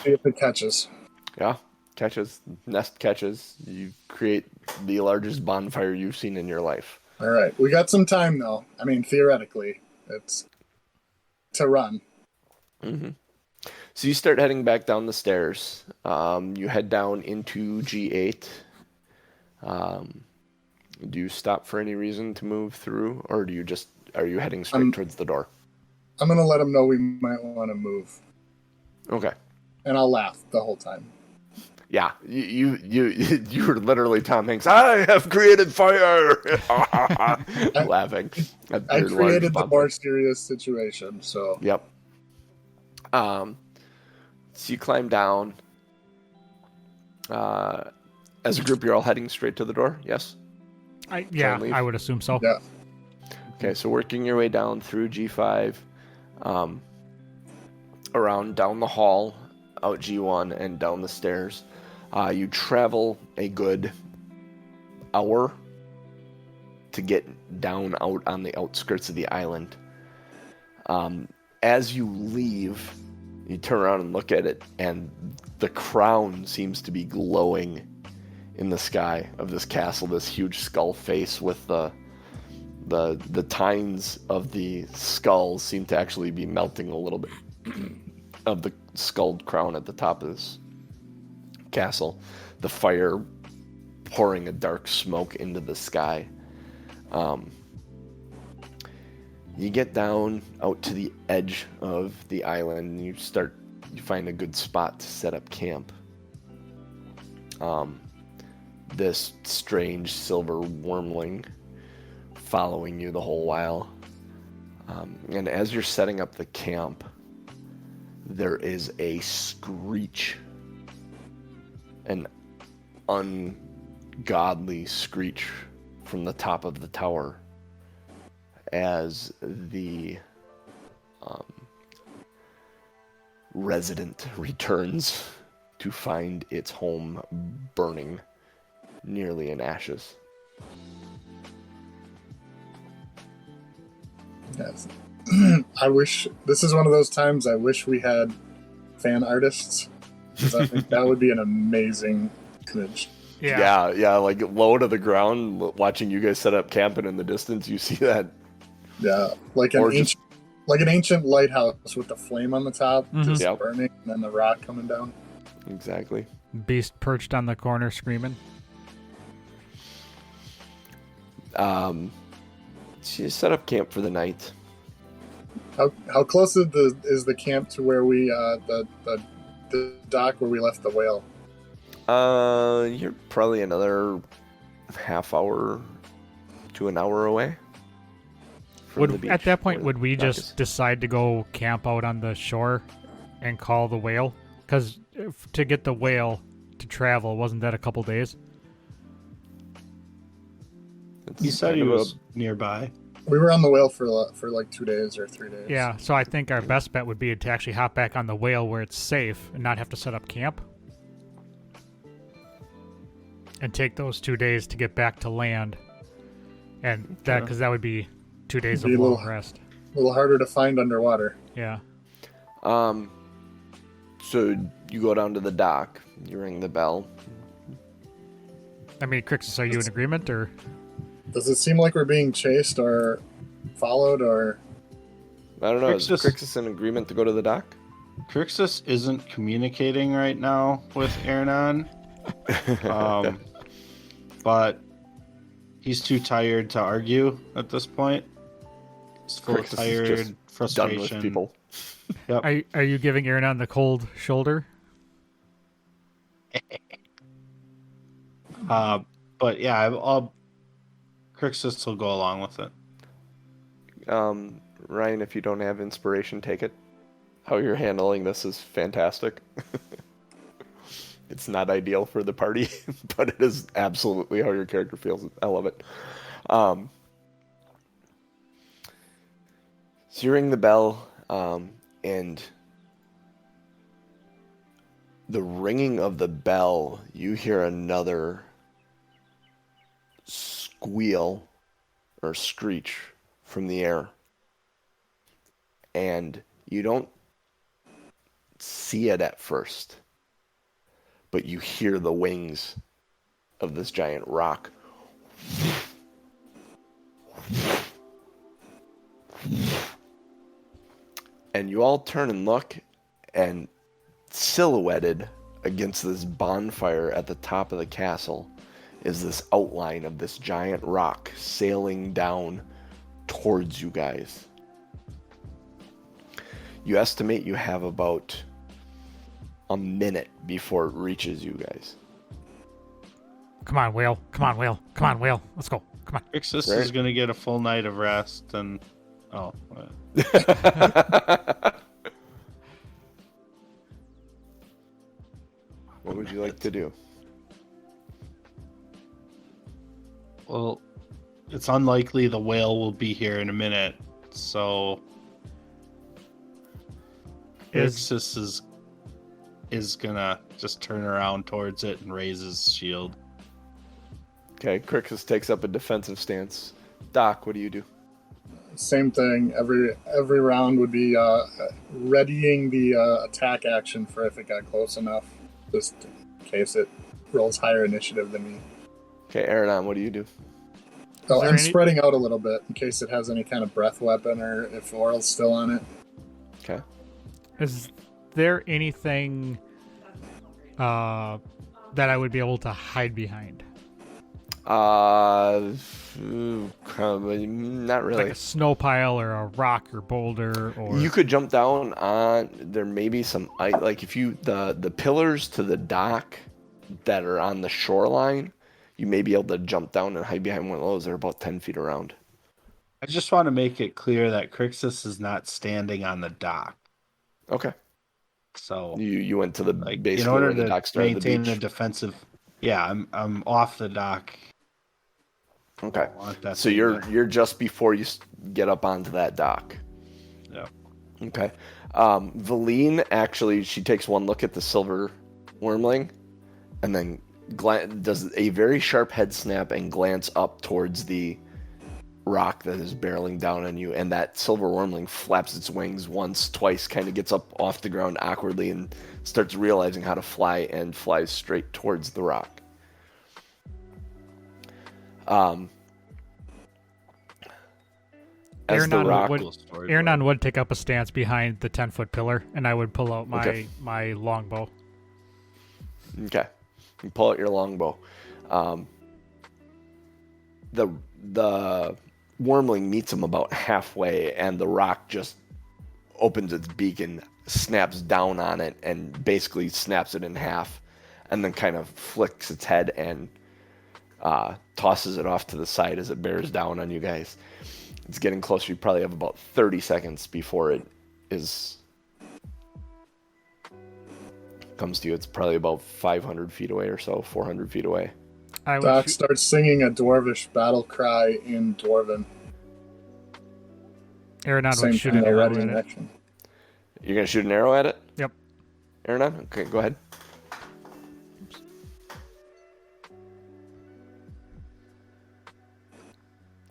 Speaker 4: if it catches.
Speaker 1: Yeah. Catches. Nest catches. You create the largest bonfire you've seen in your life.
Speaker 4: All right. We got some time, though. I mean, theoretically, it's to run.
Speaker 1: Mm-hmm. So you start heading back down the stairs. You head down into G8. Do you stop for any reason to move through, or are you heading straight towards the door?
Speaker 4: I'm gonna let them know we might want to move.
Speaker 1: Okay.
Speaker 4: And I'll laugh the whole time.
Speaker 1: Yeah, you were literally Tom Hanks. I have created fire, laughing.
Speaker 4: I created the more serious situation, so.
Speaker 1: Yep. So you climb down. As a group, you're all heading straight to the door. Yes.
Speaker 2: I would assume so.
Speaker 4: Yeah.
Speaker 1: Okay, so working your way down through G5, around down the hall, out G1, and down the stairs. You travel a good hour to get down out on the outskirts of the island. As you leave, you turn around and look at it, and the crown seems to be glowing in the sky of this castle, this huge skull face with the tines of the skulls seem to actually be melting a little bit of the skulled crown at the top of this castle. The fire pouring a dark smoke into the sky. You get down out to the edge of the island, and you find a good spot to set up camp. This strange silver wormling following you the whole while. And as you're setting up the camp, there is a screech, an ungodly screech from the top of the tower as the resident returns to find its home burning nearly in ashes.
Speaker 4: Yes. I wish this is one of those times I wish we had fan artists, because I think that would be an amazing image.
Speaker 1: Yeah, like low to the ground, watching you guys set up camp, and in the distance you see that
Speaker 4: Yeah, like
Speaker 1: Or just-
Speaker 4: an ancient lighthouse with the flame on the top, just
Speaker 1: Yep.
Speaker 4: burning, and then the rock coming down.
Speaker 1: Exactly.
Speaker 2: Beast perched on the corner screaming.
Speaker 1: So you set up camp for the night.
Speaker 4: How close is the camp to where we the dock where we left the whale?
Speaker 1: You're probably another half hour to an hour away. from the
Speaker 2: Would
Speaker 1: beach
Speaker 2: at that point
Speaker 1: where
Speaker 2: would
Speaker 1: the
Speaker 2: we
Speaker 1: dock
Speaker 2: just
Speaker 1: is.
Speaker 2: decide to go camp out on the shore and call the whale? Because to get the whale to travel, wasn't that a couple days?
Speaker 1: It's
Speaker 3: He said
Speaker 1: kind
Speaker 3: he
Speaker 1: of a-
Speaker 3: was nearby.
Speaker 4: We were on the whale for like 2 days or 3 days.
Speaker 2: Yeah, so I think our best bet would be to actually hop back on the whale where it's safe and not have to set up camp. And take those 2 days to get back to land. And that, because that would be 2 days of
Speaker 4: Be a
Speaker 2: long
Speaker 4: little-
Speaker 2: rest.
Speaker 4: A little harder to find underwater.
Speaker 2: Yeah.
Speaker 1: So you go down to the dock, you ring the bell.
Speaker 2: I mean, Crixus, are you in agreement or?
Speaker 4: Does it seem like we're being chased or followed or?
Speaker 1: I don't know, is
Speaker 3: Crixus-
Speaker 1: Crixus in agreement to go to the dock?
Speaker 3: Crixus isn't communicating right now with Aronan, but he's too tired to argue at this point. He's full of
Speaker 1: Crixus is
Speaker 3: tired
Speaker 1: just done
Speaker 3: frustration.
Speaker 1: with people.
Speaker 3: Yep.
Speaker 2: Are you giving Aronan the cold shoulder?
Speaker 3: But yeah, I'll Crixus will go along with it.
Speaker 1: Ryan, if you don't have inspiration, take it. How you're handling this is fantastic. It's not ideal for the party, but it is absolutely how your character feels. I love it. So you ring the bell, and the ringing of the bell, you hear another squeal or screech from the air. And you don't see it at first, but you hear the wings of this giant rock. And you all turn and look, and silhouetted against this bonfire at the top of the castle is this outline of this giant rock sailing down towards you guys. You estimate you have about a minute before it reaches you guys.
Speaker 2: Come on, whale. Come on, whale. Come on, whale. Let's go. Come on.
Speaker 3: Crixus
Speaker 1: Right.
Speaker 3: is gonna get a full night of rest and
Speaker 1: What would you like to do?
Speaker 3: well, it's unlikely the whale will be here in a minute, so
Speaker 2: Is
Speaker 3: Crixus is gonna just turn around towards it and raise his shield.
Speaker 1: Okay, Crixus takes up a defensive stance. Doc, what do you do?
Speaker 4: Same thing. Every round would be readying the attack action for if it got close enough, just in case it rolls higher initiative than me.
Speaker 1: Okay, Aronan, what do you do?
Speaker 4: Oh,
Speaker 2: there
Speaker 4: and
Speaker 2: any-
Speaker 4: spreading out a little bit in case it has any kind of breath weapon or if Auril's still on it.
Speaker 1: Okay.
Speaker 2: is there anything that I would be able to hide behind?
Speaker 1: Probably not really.
Speaker 2: Like a snow pile or a rock or boulder or
Speaker 1: You could jump down on. There may be some like if you the pillars to the dock that are on the shoreline, you may be able to jump down and hide behind one of those. They're about 10 feet around.
Speaker 3: I just want to make it clear that Crixus is not standing on the dock.
Speaker 1: Okay.
Speaker 3: So
Speaker 1: You went to the
Speaker 3: like
Speaker 1: basically
Speaker 3: in order
Speaker 1: where the
Speaker 3: to
Speaker 1: dock started the
Speaker 3: maintain
Speaker 1: beach.
Speaker 3: a defensive, yeah, I'm off the dock.
Speaker 1: Okay.
Speaker 3: I want that
Speaker 1: So
Speaker 3: thing
Speaker 1: you're
Speaker 3: to-
Speaker 1: you're just before you get up onto that dock.
Speaker 3: Yeah.
Speaker 1: Okay. Valine actually, she takes one look at the silver wormling, and then does a very sharp head snap and glance up towards the rock that is barreling down on you, and that silver wormling flaps its wings once, twice, kind of gets up off the ground awkwardly and starts realizing how to fly and flies straight towards the rock. as the
Speaker 2: Aronan
Speaker 1: rock.
Speaker 2: would
Speaker 3: Cool story,
Speaker 2: Aronan would take up a stance behind the 10-foot pillar, and I would pull out my
Speaker 1: Okay.
Speaker 2: my longbow.
Speaker 1: Okay, you pull out your longbow. The wormling meets him about halfway, and the rock just opens its beak and snaps down on it, and basically snaps it in half, and then kind of flicks its head and tosses it off to the side as it bears down on you guys. It's getting closer. You probably have about 30 seconds before it comes to you. It's probably about 500 feet away or so, 400 feet away.
Speaker 2: I would
Speaker 4: Doc
Speaker 2: shoot-
Speaker 4: starts singing a dwarvish battle cry in Dwarven.
Speaker 2: Aronan
Speaker 4: Same
Speaker 2: would shoot
Speaker 4: thing
Speaker 2: an arrow
Speaker 4: already
Speaker 2: at
Speaker 4: in
Speaker 2: it.
Speaker 4: action.
Speaker 1: You're going to shoot an arrow at it?
Speaker 2: Yep.
Speaker 1: Aronan? Okay, go ahead.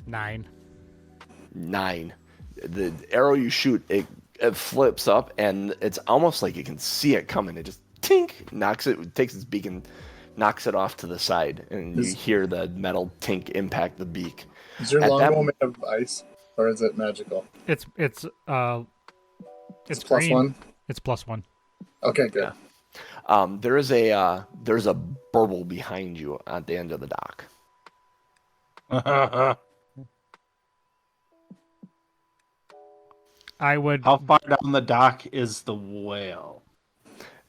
Speaker 2: 9.
Speaker 1: 9. The arrow you shoot, it flips up, and it's almost like you can see it coming. It just tink, knocks it, takes its beak and knocks it off to the side, and you hear the metal tink impact the beak.
Speaker 4: Is your
Speaker 1: At that-
Speaker 4: longbow made of ice, or is it magical?
Speaker 2: It's
Speaker 4: It's
Speaker 2: plus
Speaker 4: plus one.
Speaker 2: It's +1.
Speaker 4: Okay, good.
Speaker 1: There's a burble behind you at the end of the dock.
Speaker 2: I would.
Speaker 3: How far down the dock is the whale?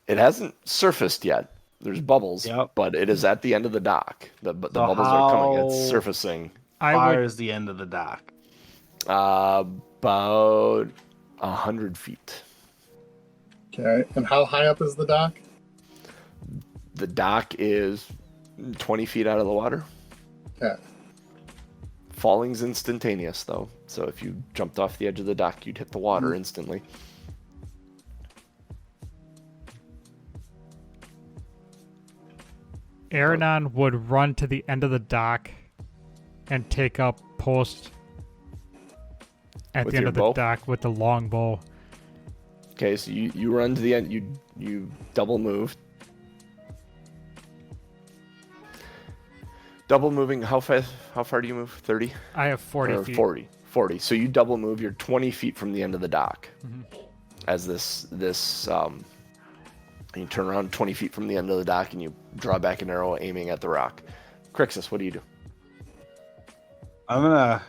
Speaker 1: It hasn't surfaced yet. There's bubbles,
Speaker 3: Yep.
Speaker 1: but it is at the end of the dock. The
Speaker 3: So
Speaker 1: bubbles are coming. It's
Speaker 3: how-
Speaker 1: surfacing.
Speaker 2: I
Speaker 3: Far
Speaker 2: would.
Speaker 3: is the end of the dock.
Speaker 1: About 100 feet.
Speaker 4: Okay, and how high up is the dock?
Speaker 1: The dock is 20 feet out of the water.
Speaker 4: Okay.
Speaker 1: Falling's instantaneous, though. So if you jumped off the edge of the dock, you'd hit the water instantly.
Speaker 2: Aronan would run to the end of the dock and take up post at
Speaker 1: With
Speaker 2: the end
Speaker 1: your
Speaker 2: of the
Speaker 1: bow?
Speaker 2: dock with the longbow.
Speaker 1: Okay, so you run to the end. You double move. Double moving. How fast? How far do you move? 30
Speaker 2: I have 40
Speaker 1: or
Speaker 2: feet.
Speaker 1: 40? 40. So you double move. You're 20 feet from the end of the dock. As you turn around 20 feet from the end of the dock, and you draw back an arrow aiming at the rock. Crixus, what do you do?
Speaker 3: I'm gonna.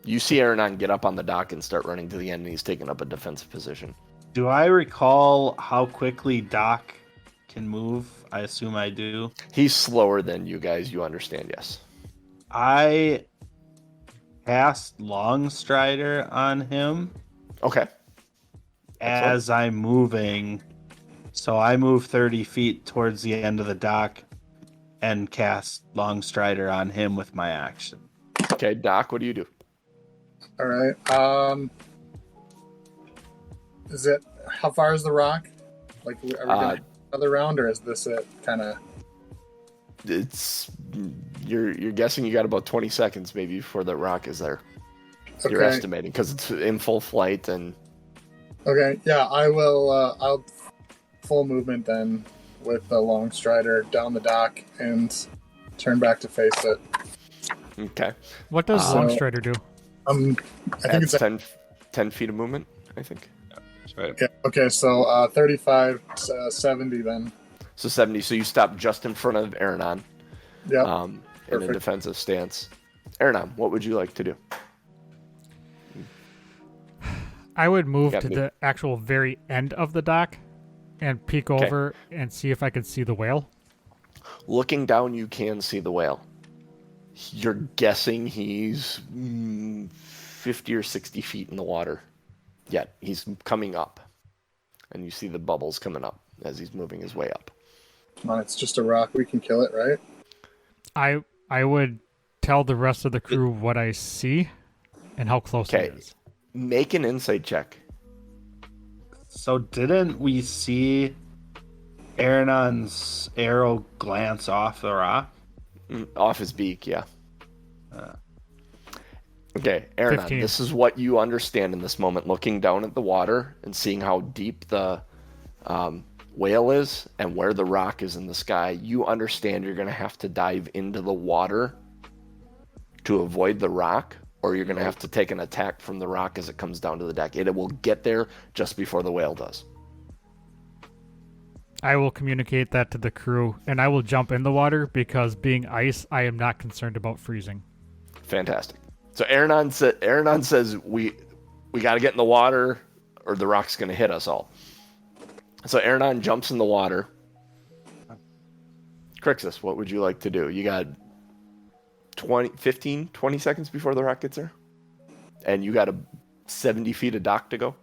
Speaker 1: You see Aronan get up on the dock and start running to the end, and he's taking up a defensive position.
Speaker 3: Do I recall how quickly Doc can move? I assume I do.
Speaker 1: He's slower than you guys. You understand? Yes.
Speaker 3: I cast Long Strider on him
Speaker 1: Okay.
Speaker 3: as I'm moving. So I move 30 feet towards the end of the dock and cast Long Strider on him with my action.
Speaker 1: Okay, Doc, what do you do?
Speaker 4: All right. Is it how far is the rock? Like, are we gonna have another round, or is this it? Kind of.
Speaker 1: It's you're guessing you got about 20 seconds maybe before the rock is there. You're
Speaker 4: Okay.
Speaker 1: estimating because it's in full flight and
Speaker 4: Okay. Yeah, I will. I'll full movement then with the long strider down the dock and turn back to face it.
Speaker 1: okay.
Speaker 2: What does
Speaker 4: So-
Speaker 2: Longstrider do?
Speaker 4: I think
Speaker 1: That's
Speaker 4: it's
Speaker 1: 10 feet of movement, I think.
Speaker 3: That's right.
Speaker 4: yeah. Okay, so 35 to 70 then.
Speaker 1: So 70. So you stop just in front of Aronan
Speaker 4: Yep.
Speaker 1: in a
Speaker 4: Perfect.
Speaker 1: defensive stance. Aronan, what would you like to do?
Speaker 2: I would move
Speaker 1: Got
Speaker 2: to
Speaker 1: me.
Speaker 2: the actual very end of the dock and peek
Speaker 1: Okay.
Speaker 2: over and see if I can see the whale.
Speaker 1: Looking down, you can see the whale. You're guessing he's 50 or 60 feet in the water. Yet he's coming up. And you see the bubbles coming up as he's moving his way up.
Speaker 4: Come on, it's just a rock. We can kill it, right?
Speaker 2: I would tell the rest of the crew what I see and how close
Speaker 1: Okay.
Speaker 2: it is.
Speaker 1: Make an insight check.
Speaker 3: So didn't we see Aronon's arrow glance off the rock?
Speaker 1: Off his beak, yeah.
Speaker 3: Uh.
Speaker 1: Okay, Aronan,
Speaker 2: 15.
Speaker 1: this is what you understand in this moment, looking down at the water and seeing how deep the whale is and where the rock is in the sky. You understand you're going to have to dive into the water to avoid the rock, or you're going to have to take an attack from the rock as it comes down to the deck. It will get there just before the whale does.
Speaker 2: I will communicate that to the crew, and I will jump in the water because being ice, I am not concerned about freezing.
Speaker 1: Fantastic. So Aronan says we got to get in the water or the rock's going to hit us all. So Aronan jumps in the water. Crixus, what would you like to do? You got 20 seconds before the rock gets there? And you got 70 feet of dock to go?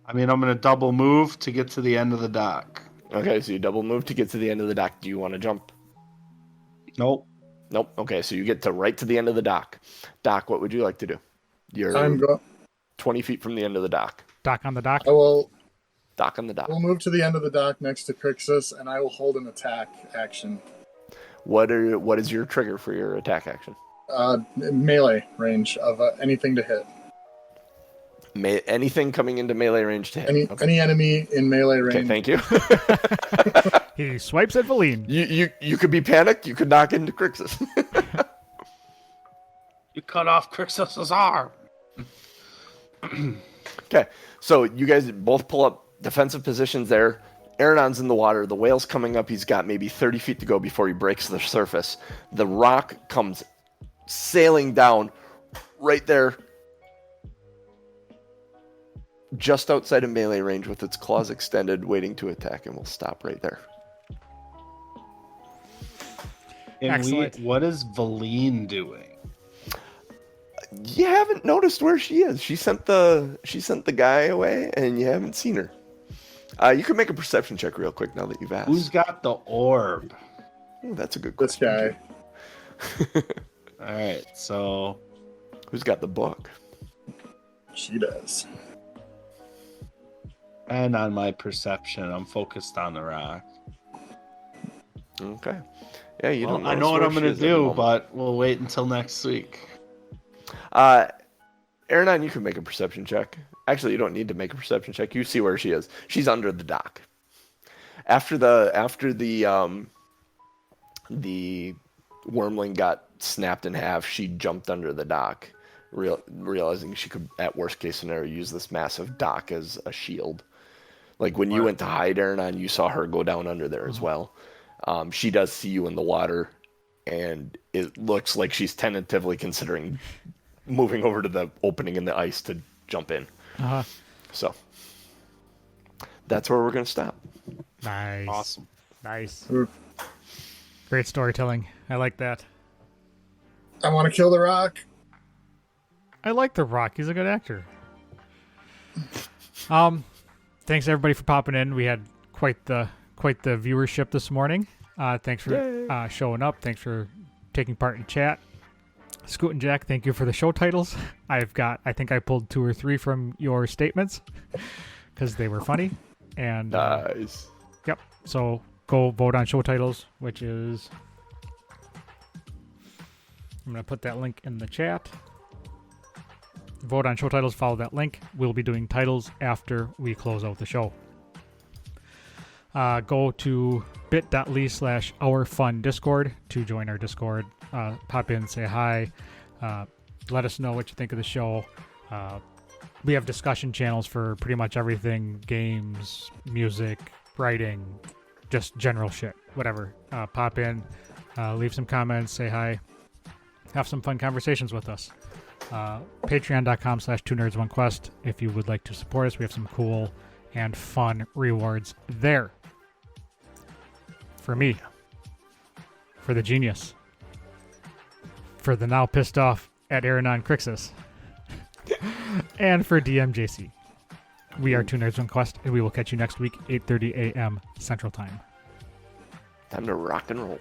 Speaker 3: I mean, I'm going to double move to get to the end of the dock.
Speaker 1: Okay, so you double move to get to the end of the dock. Do you want to jump?
Speaker 3: Nope.
Speaker 1: Nope. Okay, so you get right to the end of the dock. Dock, what would you like to do? You're
Speaker 4: I'm go.
Speaker 1: 20 feet from the end of the dock.
Speaker 2: Dock on the dock?
Speaker 4: I will.
Speaker 1: Dock on the dock.
Speaker 4: We'll move to the end of the dock next to Crixus, and I will hold an attack action.
Speaker 1: What is your trigger for your attack action?
Speaker 4: Melee range of anything to hit.
Speaker 1: Anything coming into melee range to hit.
Speaker 4: Any enemy in melee range.
Speaker 1: Okay, thank you.
Speaker 2: He swipes at Valine.
Speaker 1: You could be panicked. You could knock into Crixus.
Speaker 3: You cut off Crixus's arm.
Speaker 1: Okay, so you guys both pull up defensive positions there. Aronon's in the water. The whale's coming up. He's got maybe 30 feet to go before he breaks the surface. The rock comes sailing down right there, just outside of melee range with its claws extended, waiting to attack, and we'll stop right there.
Speaker 2: Excellent.
Speaker 3: What is Valine doing?
Speaker 1: You haven't noticed where she is. She sent the guy away, and you haven't seen her. You can make a perception check real quick now that you've asked.
Speaker 3: Who's got the orb?
Speaker 1: Ooh, that's a good
Speaker 4: This
Speaker 1: question.
Speaker 4: guy.
Speaker 3: All right, so
Speaker 1: Who's got the book?
Speaker 4: She does.
Speaker 3: and on my perception, I'm focused on the rock.
Speaker 1: Okay. Yeah, you
Speaker 3: Well,
Speaker 1: don't.
Speaker 3: I
Speaker 1: notice
Speaker 3: know what
Speaker 1: where
Speaker 3: I'm
Speaker 1: she
Speaker 3: going
Speaker 1: is
Speaker 3: to
Speaker 1: at the
Speaker 3: do,
Speaker 1: moment.
Speaker 3: but we'll wait until next week.
Speaker 1: Aronan, you can make a perception check. Actually, you don't need to make a perception check. You see where she is. She's under the dock. After the wormling got snapped in half, she jumped under the dock, realizing she could, at worst case scenario, use this massive dock as a shield. Like when you went to hide Aronan, you saw her go down under there as well. She does see you in the water, and it looks like she's tentatively considering moving over to the opening in the ice to jump in.
Speaker 2: Uh-huh.
Speaker 1: So that's where we're going to stop.
Speaker 2: Nice.
Speaker 3: Awesome.
Speaker 2: Nice.
Speaker 4: Oof.
Speaker 2: Great storytelling. I like that.
Speaker 4: I want to kill the rock.
Speaker 2: I like The Rock. He's a good actor. Thanks everybody for popping in. We had quite the viewership this morning. Thanks for showing up. Thanks for taking part in chat. Scoot and Jack, thank you for the show titles. I think I pulled 2 or 3 from your statements because they were funny. And
Speaker 1: Nice.
Speaker 2: yep. So go vote on show titles, which is, I'm going to put that link in the chat. Vote on show titles, follow that link. We'll be doing titles after we close out the show. Go to bit.ly/ourfundiscord to join our Discord. Pop in, say hi. Let us know what you think of the show. We have discussion channels for pretty much everything: games, music, writing, just general shit, whatever. Pop in, leave some comments, say hi, have some fun conversations with us. Patreon.com/2nerds1quest if you would like to support us. We have some cool and fun rewards there. For me, for the genius, for the now pissed off at Aronan Crixus, and for DMJC. We are 2 Nerds on Quest, and we will catch you next week, 8:30 a.m. Central Time.
Speaker 1: Time to rock and roll.